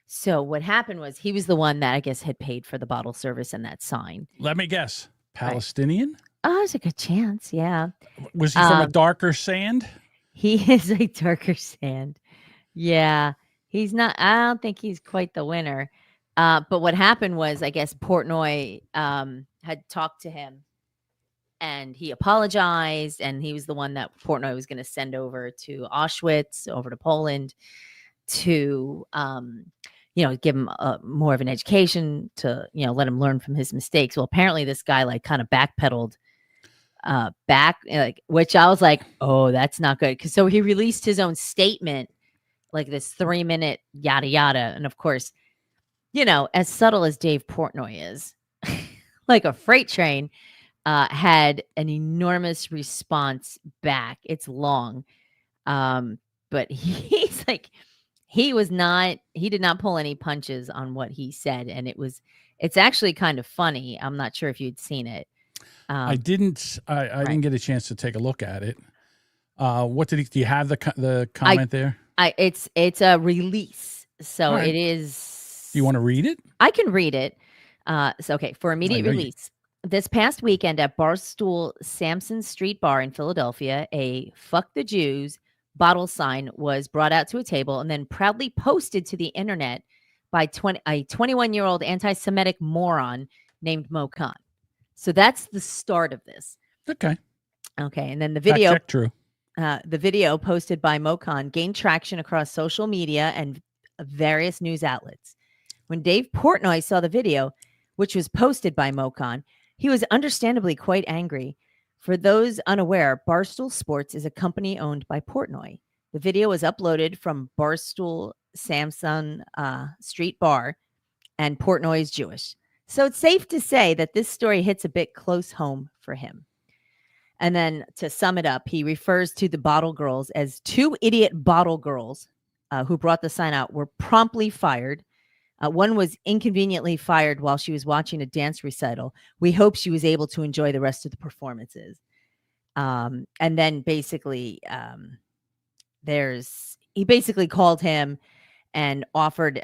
So what happened was he was the one that I guess had paid for the bottle service and that sign. Let me guess. Palestinian? Right. Oh, there's a good chance. Yeah. Was he from a darker sand? He is a darker sand. Yeah. He's not. I don't think he's quite the winner. But what happened was, I guess Portnoy had talked to him, and he apologized, and he was the one that Portnoy was going to send over to Auschwitz, over to Poland, to give him more of an education, to let him learn from his mistakes. Well, apparently this guy like kind of backpedaled back, which I was like, oh, that's not good. So he released his own statement, like this 3-minute yada yada, and of course, as subtle as Dave Portnoy is, like a freight train, had an enormous response back. It's long, but he's like, he did not pull any punches on what he said, and it's actually kind of funny. I'm not sure if you'd seen it. I didn't. I didn't get a chance to take a look at it. What did he? Do you have the comment there? It's a release, so right. It is. Do you want to read it? I can read it. Okay, for immediate release. This past weekend at Barstool Sampson Street Bar in Philadelphia, a "Fuck the Jews" bottle sign was brought out to a table and then proudly posted to the internet by a 21-year-old anti-Semitic moron named Mo Khan. So that's the start of this. Okay, and then the video. Fact check true. The video posted by Mo Khan gained traction across social media and various news outlets. When Dave Portnoy saw the video, which was posted by Mo Khan, he was understandably quite angry. For those unaware, Barstool Sports is a company owned by Portnoy. The video was uploaded from Barstool Sampson Street Bar, and Portnoy is Jewish. So it's safe to say that this story hits a bit close home for him. And then to sum it up, he refers to the bottle girls as two idiot bottle girls who brought the sign out were promptly fired. One was inconveniently fired while she was watching a dance recital. We hope she was able to enjoy the rest of the performances. And then basically, he basically called him and offered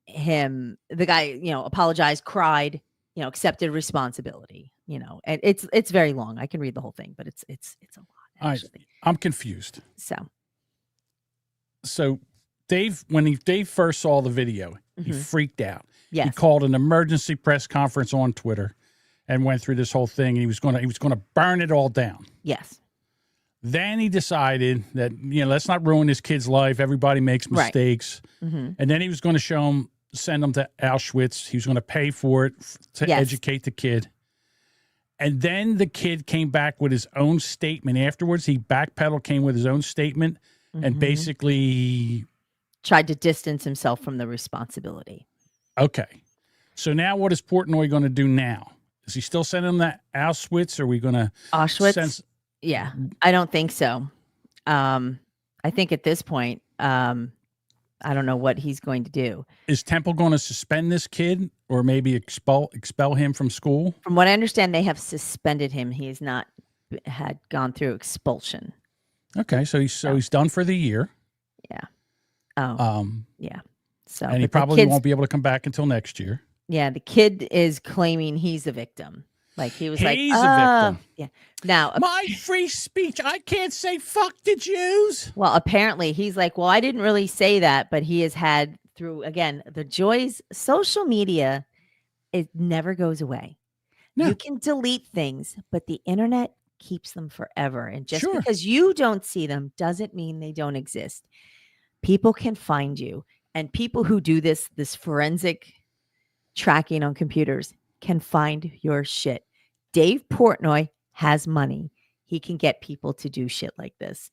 him, the guy, apologized, cried, accepted responsibility, and it's very long. I can read the whole thing, but it's a lot. Actually. I'm confused. So Dave, when Dave first saw the video, he freaked out. Yes. He called an emergency press conference on Twitter and went through this whole thing. And he was going to burn it all down. Yes. Then he decided that, let's not ruin this kid's life. Everybody makes mistakes. Right. Mm-hmm. And then he was going to send him to Auschwitz. He was going to pay for it to educate the kid. And then the kid came back with his own statement afterwards. He backpedaled, came with his own statement, and basically tried to distance himself from the responsibility. Okay. So now what is Portnoy going to do now? Is he still sending him to Auschwitz? Or are we going to Auschwitz? Yeah, I don't think so. I think at this point, I don't know what he's going to do. Is Temple going to suspend this kid or maybe expel him from school? From what I understand, they have suspended him. He has not had gone through expulsion. Okay, so he's done for the year. Yeah. Yeah. So, and he probably won't be able to come back until next year. Yeah, the kid is claiming he's a victim. Like he's a victim. Yeah. Now, my free speech. I can't say fuck the Jews. Well, apparently he's like, well, I didn't really say that, but he has had through again the joys. Social media, it never goes away. No. You can delete things, but the internet keeps them forever. And just because you don't see them doesn't mean they don't exist. People can find you, and people who do this forensic tracking on computers can find your shit. Dave Portnoy has money. He can get people to do shit like this.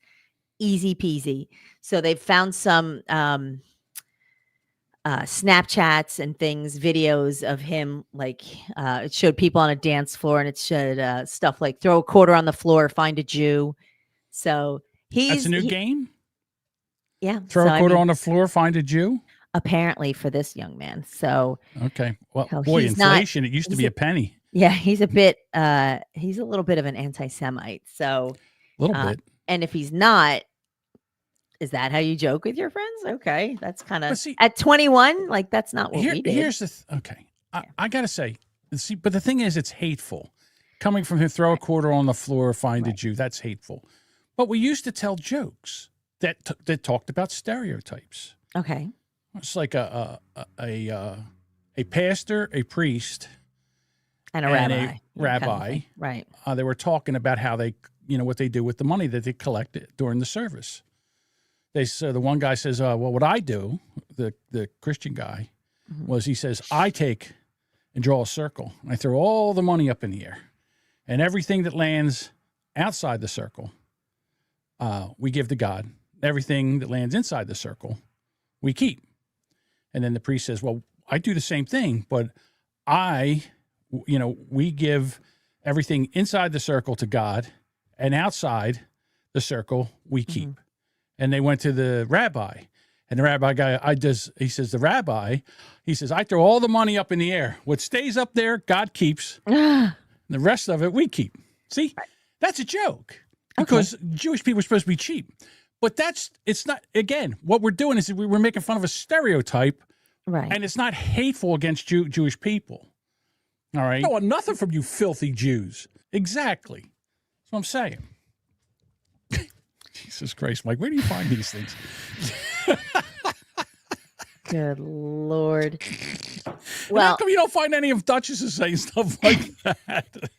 Easy peasy. So they've found some Snapchats and things, videos of him, like it showed people on a dance floor, and it showed stuff like throw a quarter on the floor, find a Jew. So that's a new game? Yeah. Throw a quarter on the floor, find a Jew? Apparently for this young man. So okay. Well, boy, inflation, it used to be a penny. Yeah, he's a little bit of an anti-Semite. So a little bit. And if he's not, is that how you joke with your friends? Okay. That's kind of at 21, like that's not what we did. Here's the okay. I gotta say, but the thing is, it's hateful. Coming from him, throw a quarter on the floor, find a Jew. That's hateful. But we used to tell jokes that talked about stereotypes. Okay. It's like a pastor, a priest, and a rabbi. Right. They were talking about how they, what they do with the money that they collect during the service. The one guy says, well, what I do, the Christian guy, was he says, I take and draw a circle. I throw all the money up in the air. And everything that lands outside the circle, we give to God. Everything that lands inside the circle, we keep. And then the priest says, well, I do the same thing, but we give everything inside the circle to God, and outside the circle, we keep. And they went to the rabbi. And the rabbi guy, I throw all the money up in the air. What stays up there, God keeps. The rest of it, we keep. See, that's a joke because Jewish people are supposed to be cheap. But it's not, again, what we're doing is we're making fun of a stereotype. Right. And it's not hateful against Jewish people. All right. I want nothing from you filthy Jews. Exactly. That's what I'm saying. Jesus Christ, Mike, where do you find these things? Good Lord. Well, how come you don't find any of Duchess saying stuff like that?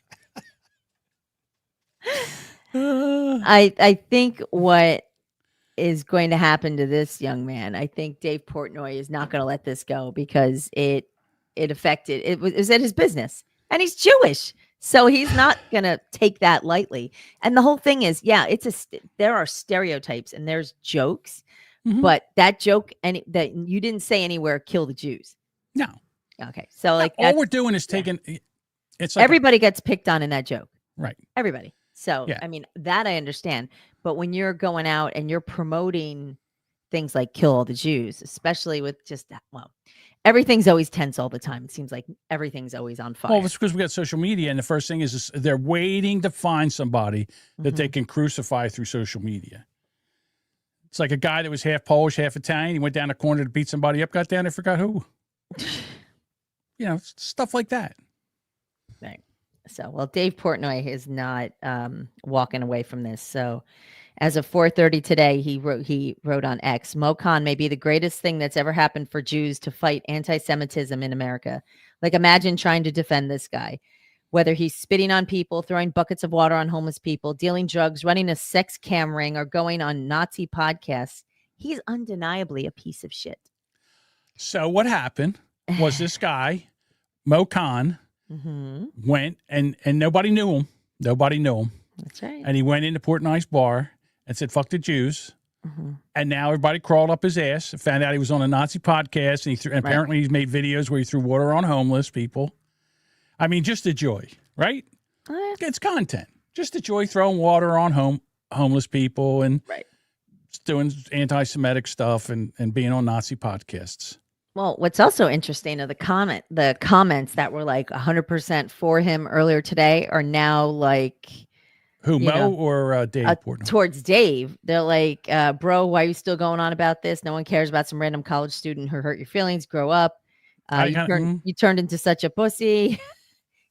I think what is going to happen to this young man, I think Dave Portnoy is not going to let this go because it affected, it was at his business, and he's Jewish. So he's not going to take that lightly. And the whole thing is, there are stereotypes and there's jokes, but that joke, and that you didn't say anywhere, kill the Jews. No. Okay. So all we're doing is taking, it's like everybody gets picked on in that joke. Right. Everybody. So, I mean, that I understand. But when you're going out and you're promoting things like kill all the Jews, especially with just that, everything's always tense all the time. It seems like everything's always on fire. Well, it's because we got social media, and the first thing is they're waiting to find somebody that they can crucify through social media. It's like a guy that was half Polish, half Italian. He went down the corner to beat somebody up, got down, I forgot who. Stuff like that. Right. So, well, Dave Portnoy is not walking away from this. So, as of 4:30 today, he wrote on X, Mo Khan may be the greatest thing that's ever happened for Jews to fight anti-Semitism in America. Like, imagine trying to defend this guy, whether he's spitting on people, throwing buckets of water on homeless people, dealing drugs, running a sex cam ring, or going on Nazi podcasts. He's undeniably a piece of shit. So what happened was this guy, Mo Khan, went and nobody knew him. Nobody knew him. That's right. And he went into Portnoy's bar and said, fuck the Jews. And now everybody crawled up his ass and found out he was on a Nazi podcast. And apparently he's made videos where he threw water on homeless people. I mean, just a joy, right? It's content. Just a joy throwing water on homeless people and doing anti-Semitic stuff and being on Nazi podcasts. Well, what's also interesting are the comments that were like 100% for him earlier today are now like, who, Mo or Dave Portnoy? Towards Dave. They're like, bro, why are you still going on about this? No one cares about some random college student who hurt your feelings. Grow up. You turned into such a pussy.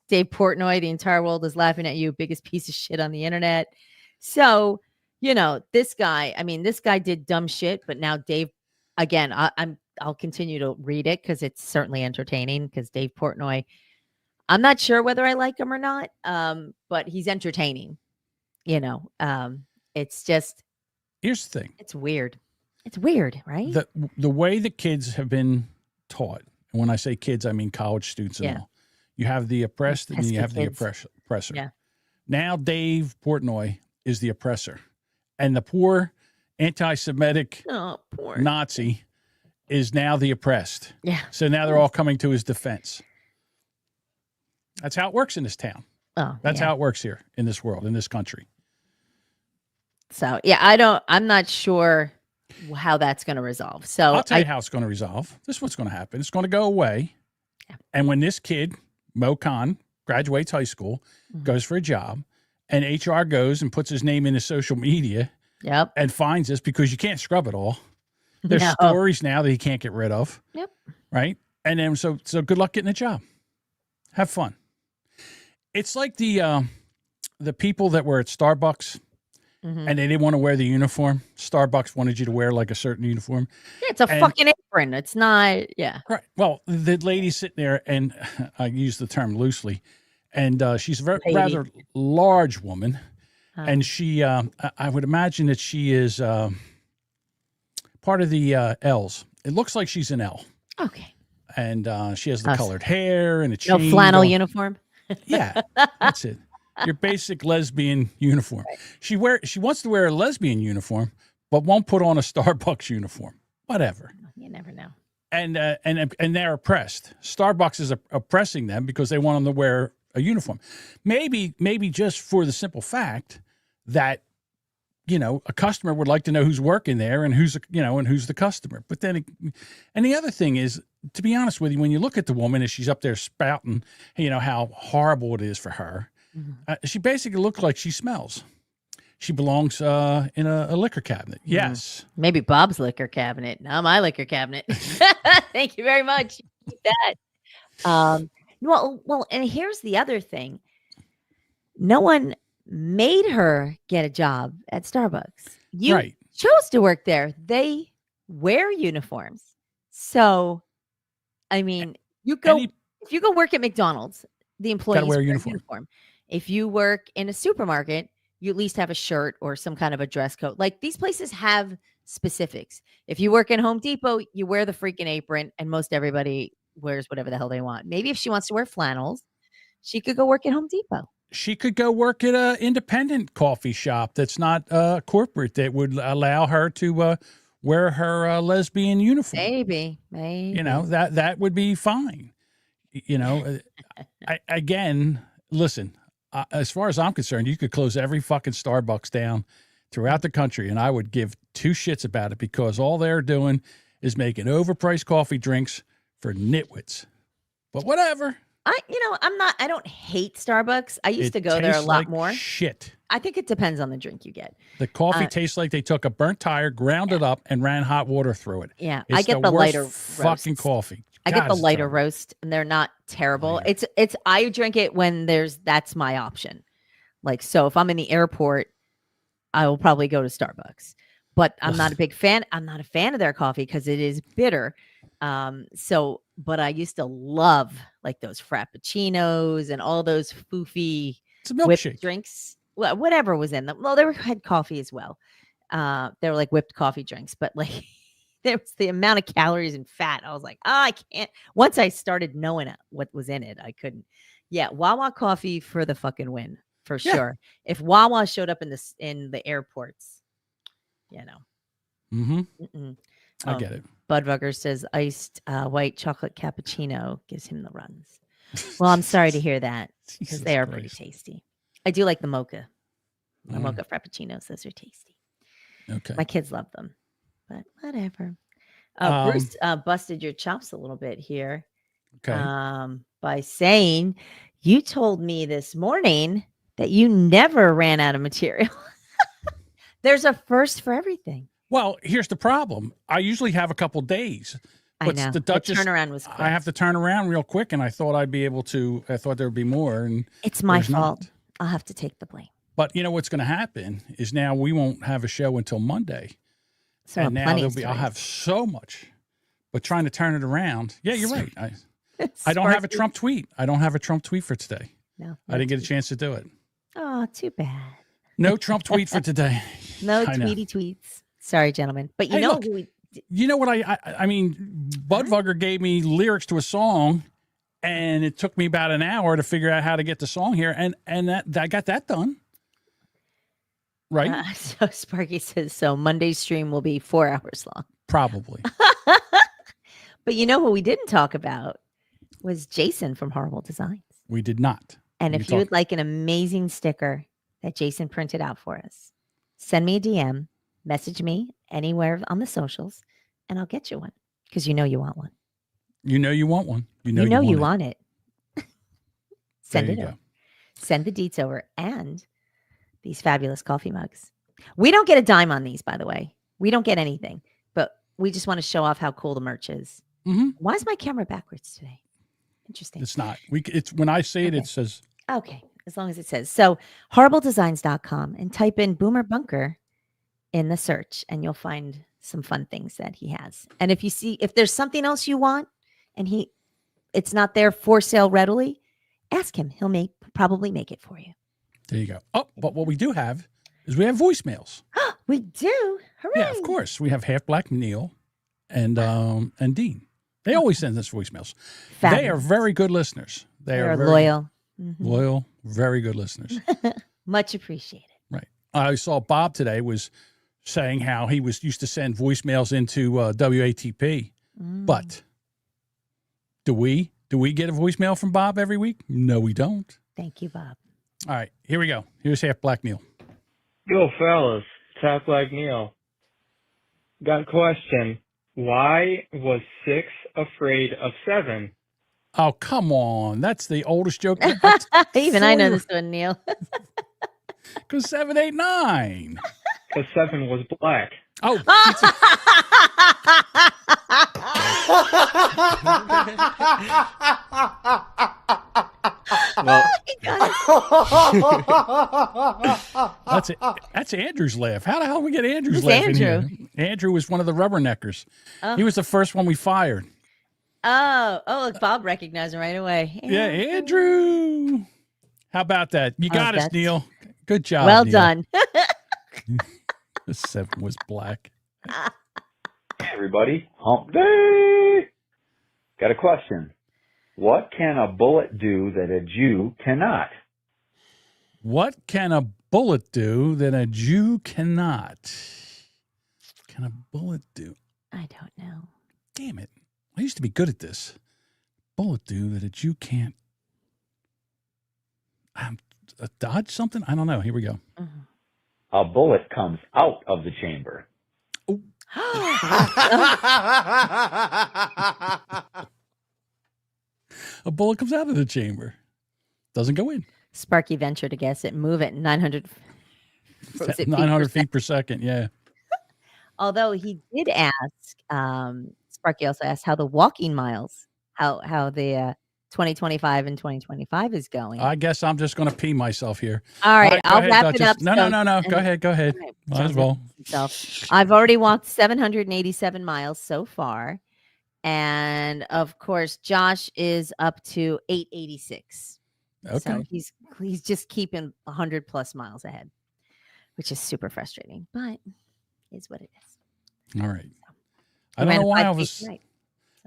Dave Portnoy, the entire world is laughing at you. Biggest piece of shit on the internet. So, this guy did dumb shit, but now Dave, again, I'll continue to read it because it's certainly entertaining because Dave Portnoy, I'm not sure whether I like him or not, but he's entertaining. It's just, here's the thing. It's weird. It's weird, right? The way the kids have been taught, and when I say kids, I mean college students and all. You have the oppressed and you have the oppressor. Yeah. Now Dave Portnoy is the oppressor. And the poor anti-Semitic Nazi is now the oppressed. Yeah. So now they're all coming to his defense. That's how it works in this town. That's how it works here in this world, in this country. So, I'm not sure how that's going to resolve. So I'll tell you how it's going to resolve. This is what's going to happen. It's going to go away. Yeah. And when this kid, Mo Khan, graduates high school, goes for a job, and HR goes and puts his name into social media and finds this because you can't scrub it all. There's stories now that he can't get rid of. Yep. Right? And then so good luck getting a job. Have fun. It's like the people that were at Starbucks Mhm. and they didn't want to wear the uniform. Starbucks wanted you to wear like a certain uniform. Yeah, it's a And- fucking apron. It's not. Yeah. Right. Well, the lady's sitting there, and I use the term loosely, and she's a Lady. rather large woman, and she, I would imagine that she is part of the L's. It looks like she's an L. Okay. And she has the colored hair and a No chain flannel going- uniform. Yeah, that's it. Your basic lesbian uniform. She wants to wear a lesbian uniform, but won't put on a Starbucks uniform. Whatever. You never know. And they're oppressed. Starbucks is oppressing them because they want them to wear a uniform. Maybe just for the simple fact that a customer would like to know who's working there and who's the customer. But then, and the other thing is, to be honest with you, when you look at the woman as she's up there spouting, how horrible it is for her, she basically looks like she smells. She belongs in a liquor cabinet. Yes. Maybe Bob's liquor cabinet, not my liquor cabinet. Thank you very much. Keep that. Well, and here's the other thing. No one made her get a job at Starbucks. You Right. chose to work there. They wear uniforms. So, I mean, if you go work at McDonald's, the employees wear a wear uniform. If you work in a supermarket, you at least have a shirt or some kind of a dress code. Like these places have specifics. If you work in Home Depot, you wear the freaking apron, and most everybody wears whatever the hell they want. Maybe if she wants to wear flannels, she could go work at Home Depot. She could go work at an independent coffee shop that's not corporate, that would allow her to wear her lesbian uniform. Maybe. That would be fine. Again, listen, as far as I'm concerned, you could close every fucking Starbucks down throughout the country, and I would give two shits about it, because all they're doing is making overpriced coffee drinks for nitwits. But whatever. I don't hate Starbucks. I used to go there a tastes lot like more. Shit. I think it depends on the drink you get. The coffee tastes like they took a burnt tire, ground it up, and ran hot water through it. Yeah, It's I get the worst lighter fucking roasts. coffee. I get God, the it's lighter terrible. roast, and they're not terrible. I drink it when that's my option. Like, so if I'm in the airport, I will probably go to Starbucks. But I'm not a big fan. I'm not a fan of their coffee because it is bitter. But I used to love like those frappuccinos and all those foofy It's a whipped milkshake. drinks. Well, whatever was in them. Well, they had coffee as well. They were like whipped coffee drinks, but like there was the amount of calories and fat. I was like, I can't. Once I started knowing what was in it, I couldn't. Yeah, Wawa coffee for the fucking win, for sure. If Wawa showed up in the airports, Mm-hmm. I get it. Budvugger says iced white chocolate cappuccino gives him the runs. Well, I'm sorry to hear that, because they are pretty tasty. I do like the mocha. The mocha frappuccinos, those are tasty. Okay. My kids love them, but whatever. Bruce busted your chops a little bit here. Okay. By saying you told me this morning that you never ran out of material. There's a first for everything. Well, here's the problem. I usually have a couple days. I But know. the The Duchess turnaround was quick. I have to turn around real quick, and I thought I'd be able to. I thought there would be more, and It's my there's not. fault. I'll have to take the blame. But you know what's going to happen is now we won't have a show until Monday, So and now plenty I'll of have so much. But trying to turn it around, yeah, you're right. I don't Sparky. have a Trump tweet. I don't have a Trump tweet for today. No, I didn't get a chance to do it. Oh, too bad. No Trump tweet for today. No I know. tweety tweets. Sorry, gentlemen. But you Hey, know look, who we You know what I mean, Budvugger gave me lyrics to a song, and it took me about an hour to figure out how to get the song here, and that I got that done. Right? So Sparky says, so Monday's stream will be 4 hours long. Probably. But you know what we didn't talk about was Jason from Horrible Designs. We did not. And We if you would like an amazing sticker that Jason printed out for us, send me a DM, message me anywhere on the socials, and I'll get you one, because you know you want one. You know you want one. You know you want want it. Send There it you over. go. Send the deets over, and these fabulous coffee mugs. We don't get a dime on these, by the way. We don't get anything, but we just want to show off how cool the merch is. Mm-hmm. Why is my camera backwards today? Interesting. It's not. It's when I say it, it says. Okay. as long as it says. So horribledesigns.com and type in Boomer Bunker in the search and you'll find some fun things that he has. And if there's something else you want and it's not there for sale readily, ask him. He'll probably make it for you. There you go. Oh, but what we do have is we have voicemails. We do. Hooray. Yeah, of course. We have Half Black Neil and Dean. They always send us voicemails. Fabulous. They are very good listeners. They are very loyal. Loyal, very good listeners. Much appreciated. Right. I saw Bob today was saying how he used to send voicemails into WATP. But do we get a voicemail from Bob every week? No, we don't. Thank you, Bob. All right, here we go. Here's Half Black Neil. Yo, fellas, Half Black Neil. Got a question. Why was 6 afraid of 7? Oh, come on. That's the oldest joke. Even I know this one, Neil. Because 7, 8, 9. Because 7 was black. Oh. That's it. That's Andrew's laugh. How the hell did we get Andrew's laugh in here? Andrew was one of the rubberneckers. Oh. He was the first one we fired. Oh, look, Bob recognized him right away. Yeah, Andrew. How about that? You got us, Neil. Good job. Well Neil. done. The 7 was black. Hey, everybody. Hump day. Got a question. What can a bullet do that a Jew cannot? What can a bullet do that a Jew cannot? Can a bullet do? I don't know. Damn it. I used to be good at this. Bullet do that a Jew can't. Dodge something? I don't know. Here we go. A bullet comes out of the chamber. A bullet comes out of the chamber. Doesn't go in. Sparky venture to guess it. Move at 900. 900 feet per second. Yeah. Although he did ask, Sparky also asked how the walking miles, how the 2025 and 2025 is going. I guess I'm just going to pee myself here. All right, I'll ahead, wrap Duchess. it up. No. Go ahead. Right, Might as well. I've already walked 787 miles so far. And of course, Josh is up to 886. Okay. So he's just keeping 100 plus miles ahead, which is super frustrating, but it's what it is. All right. I don't know why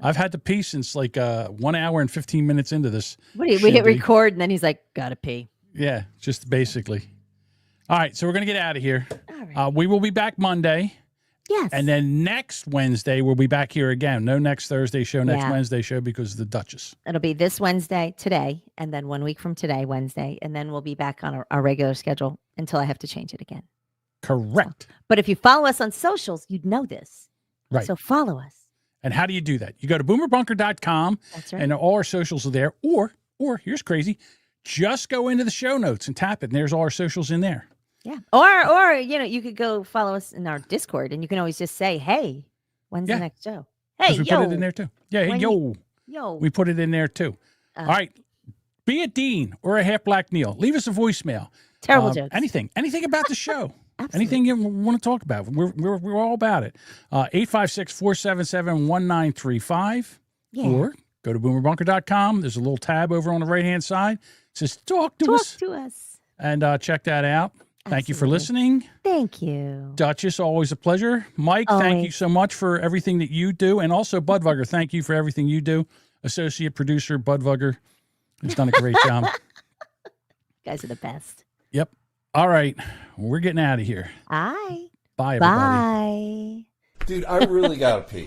I've had to pee since like 1 hour and 15 minutes into this. We hit record and then he's like, gotta pee. Yeah, just basically. All right, so we're going to get out of here. All right. We will be back Monday. Yes. And then next Wednesday, we'll be back here again. No next Thursday show, next Wednesday show because of the Duchess. It'll be this Wednesday, today, and then 1 week from today, Wednesday, and then we'll be back on our regular schedule until I have to change it again. Correct. But if you follow us on socials, you'd know this. Right. So follow us. And how do you do that? You go to boomerbunker.com. That's right. And all our socials are there. Or here's crazy, just go into the show notes and tap it, and there's all our socials in there. Yeah. Or you could go follow us in our Discord, and you can always just say, "Hey, when's the next show?" Hey, we put it in there too. Yeah, hey, yo. We put it in there too. All right. Be a Dean or a Half Black Neil. Leave us a voicemail. Terrible jokes. Anything about the show. Anything you want to talk about. We're all about it. 856-477-1935. Yeah. Or go to boomerbunker.com. There's a little tab over on the right-hand side. It says talk to us. Talk to us. And check that out. Thank you for listening. Thank you. Duchess, always a pleasure. Mike, thank you so much for everything that you do. And also, Budvugger, thank you for everything you do. Associate producer, Budvugger, has done a great job. You guys are the best. Yep. All right. We're getting out of here. Bye. Bye, everybody. Bye. Dude, I really got to pee.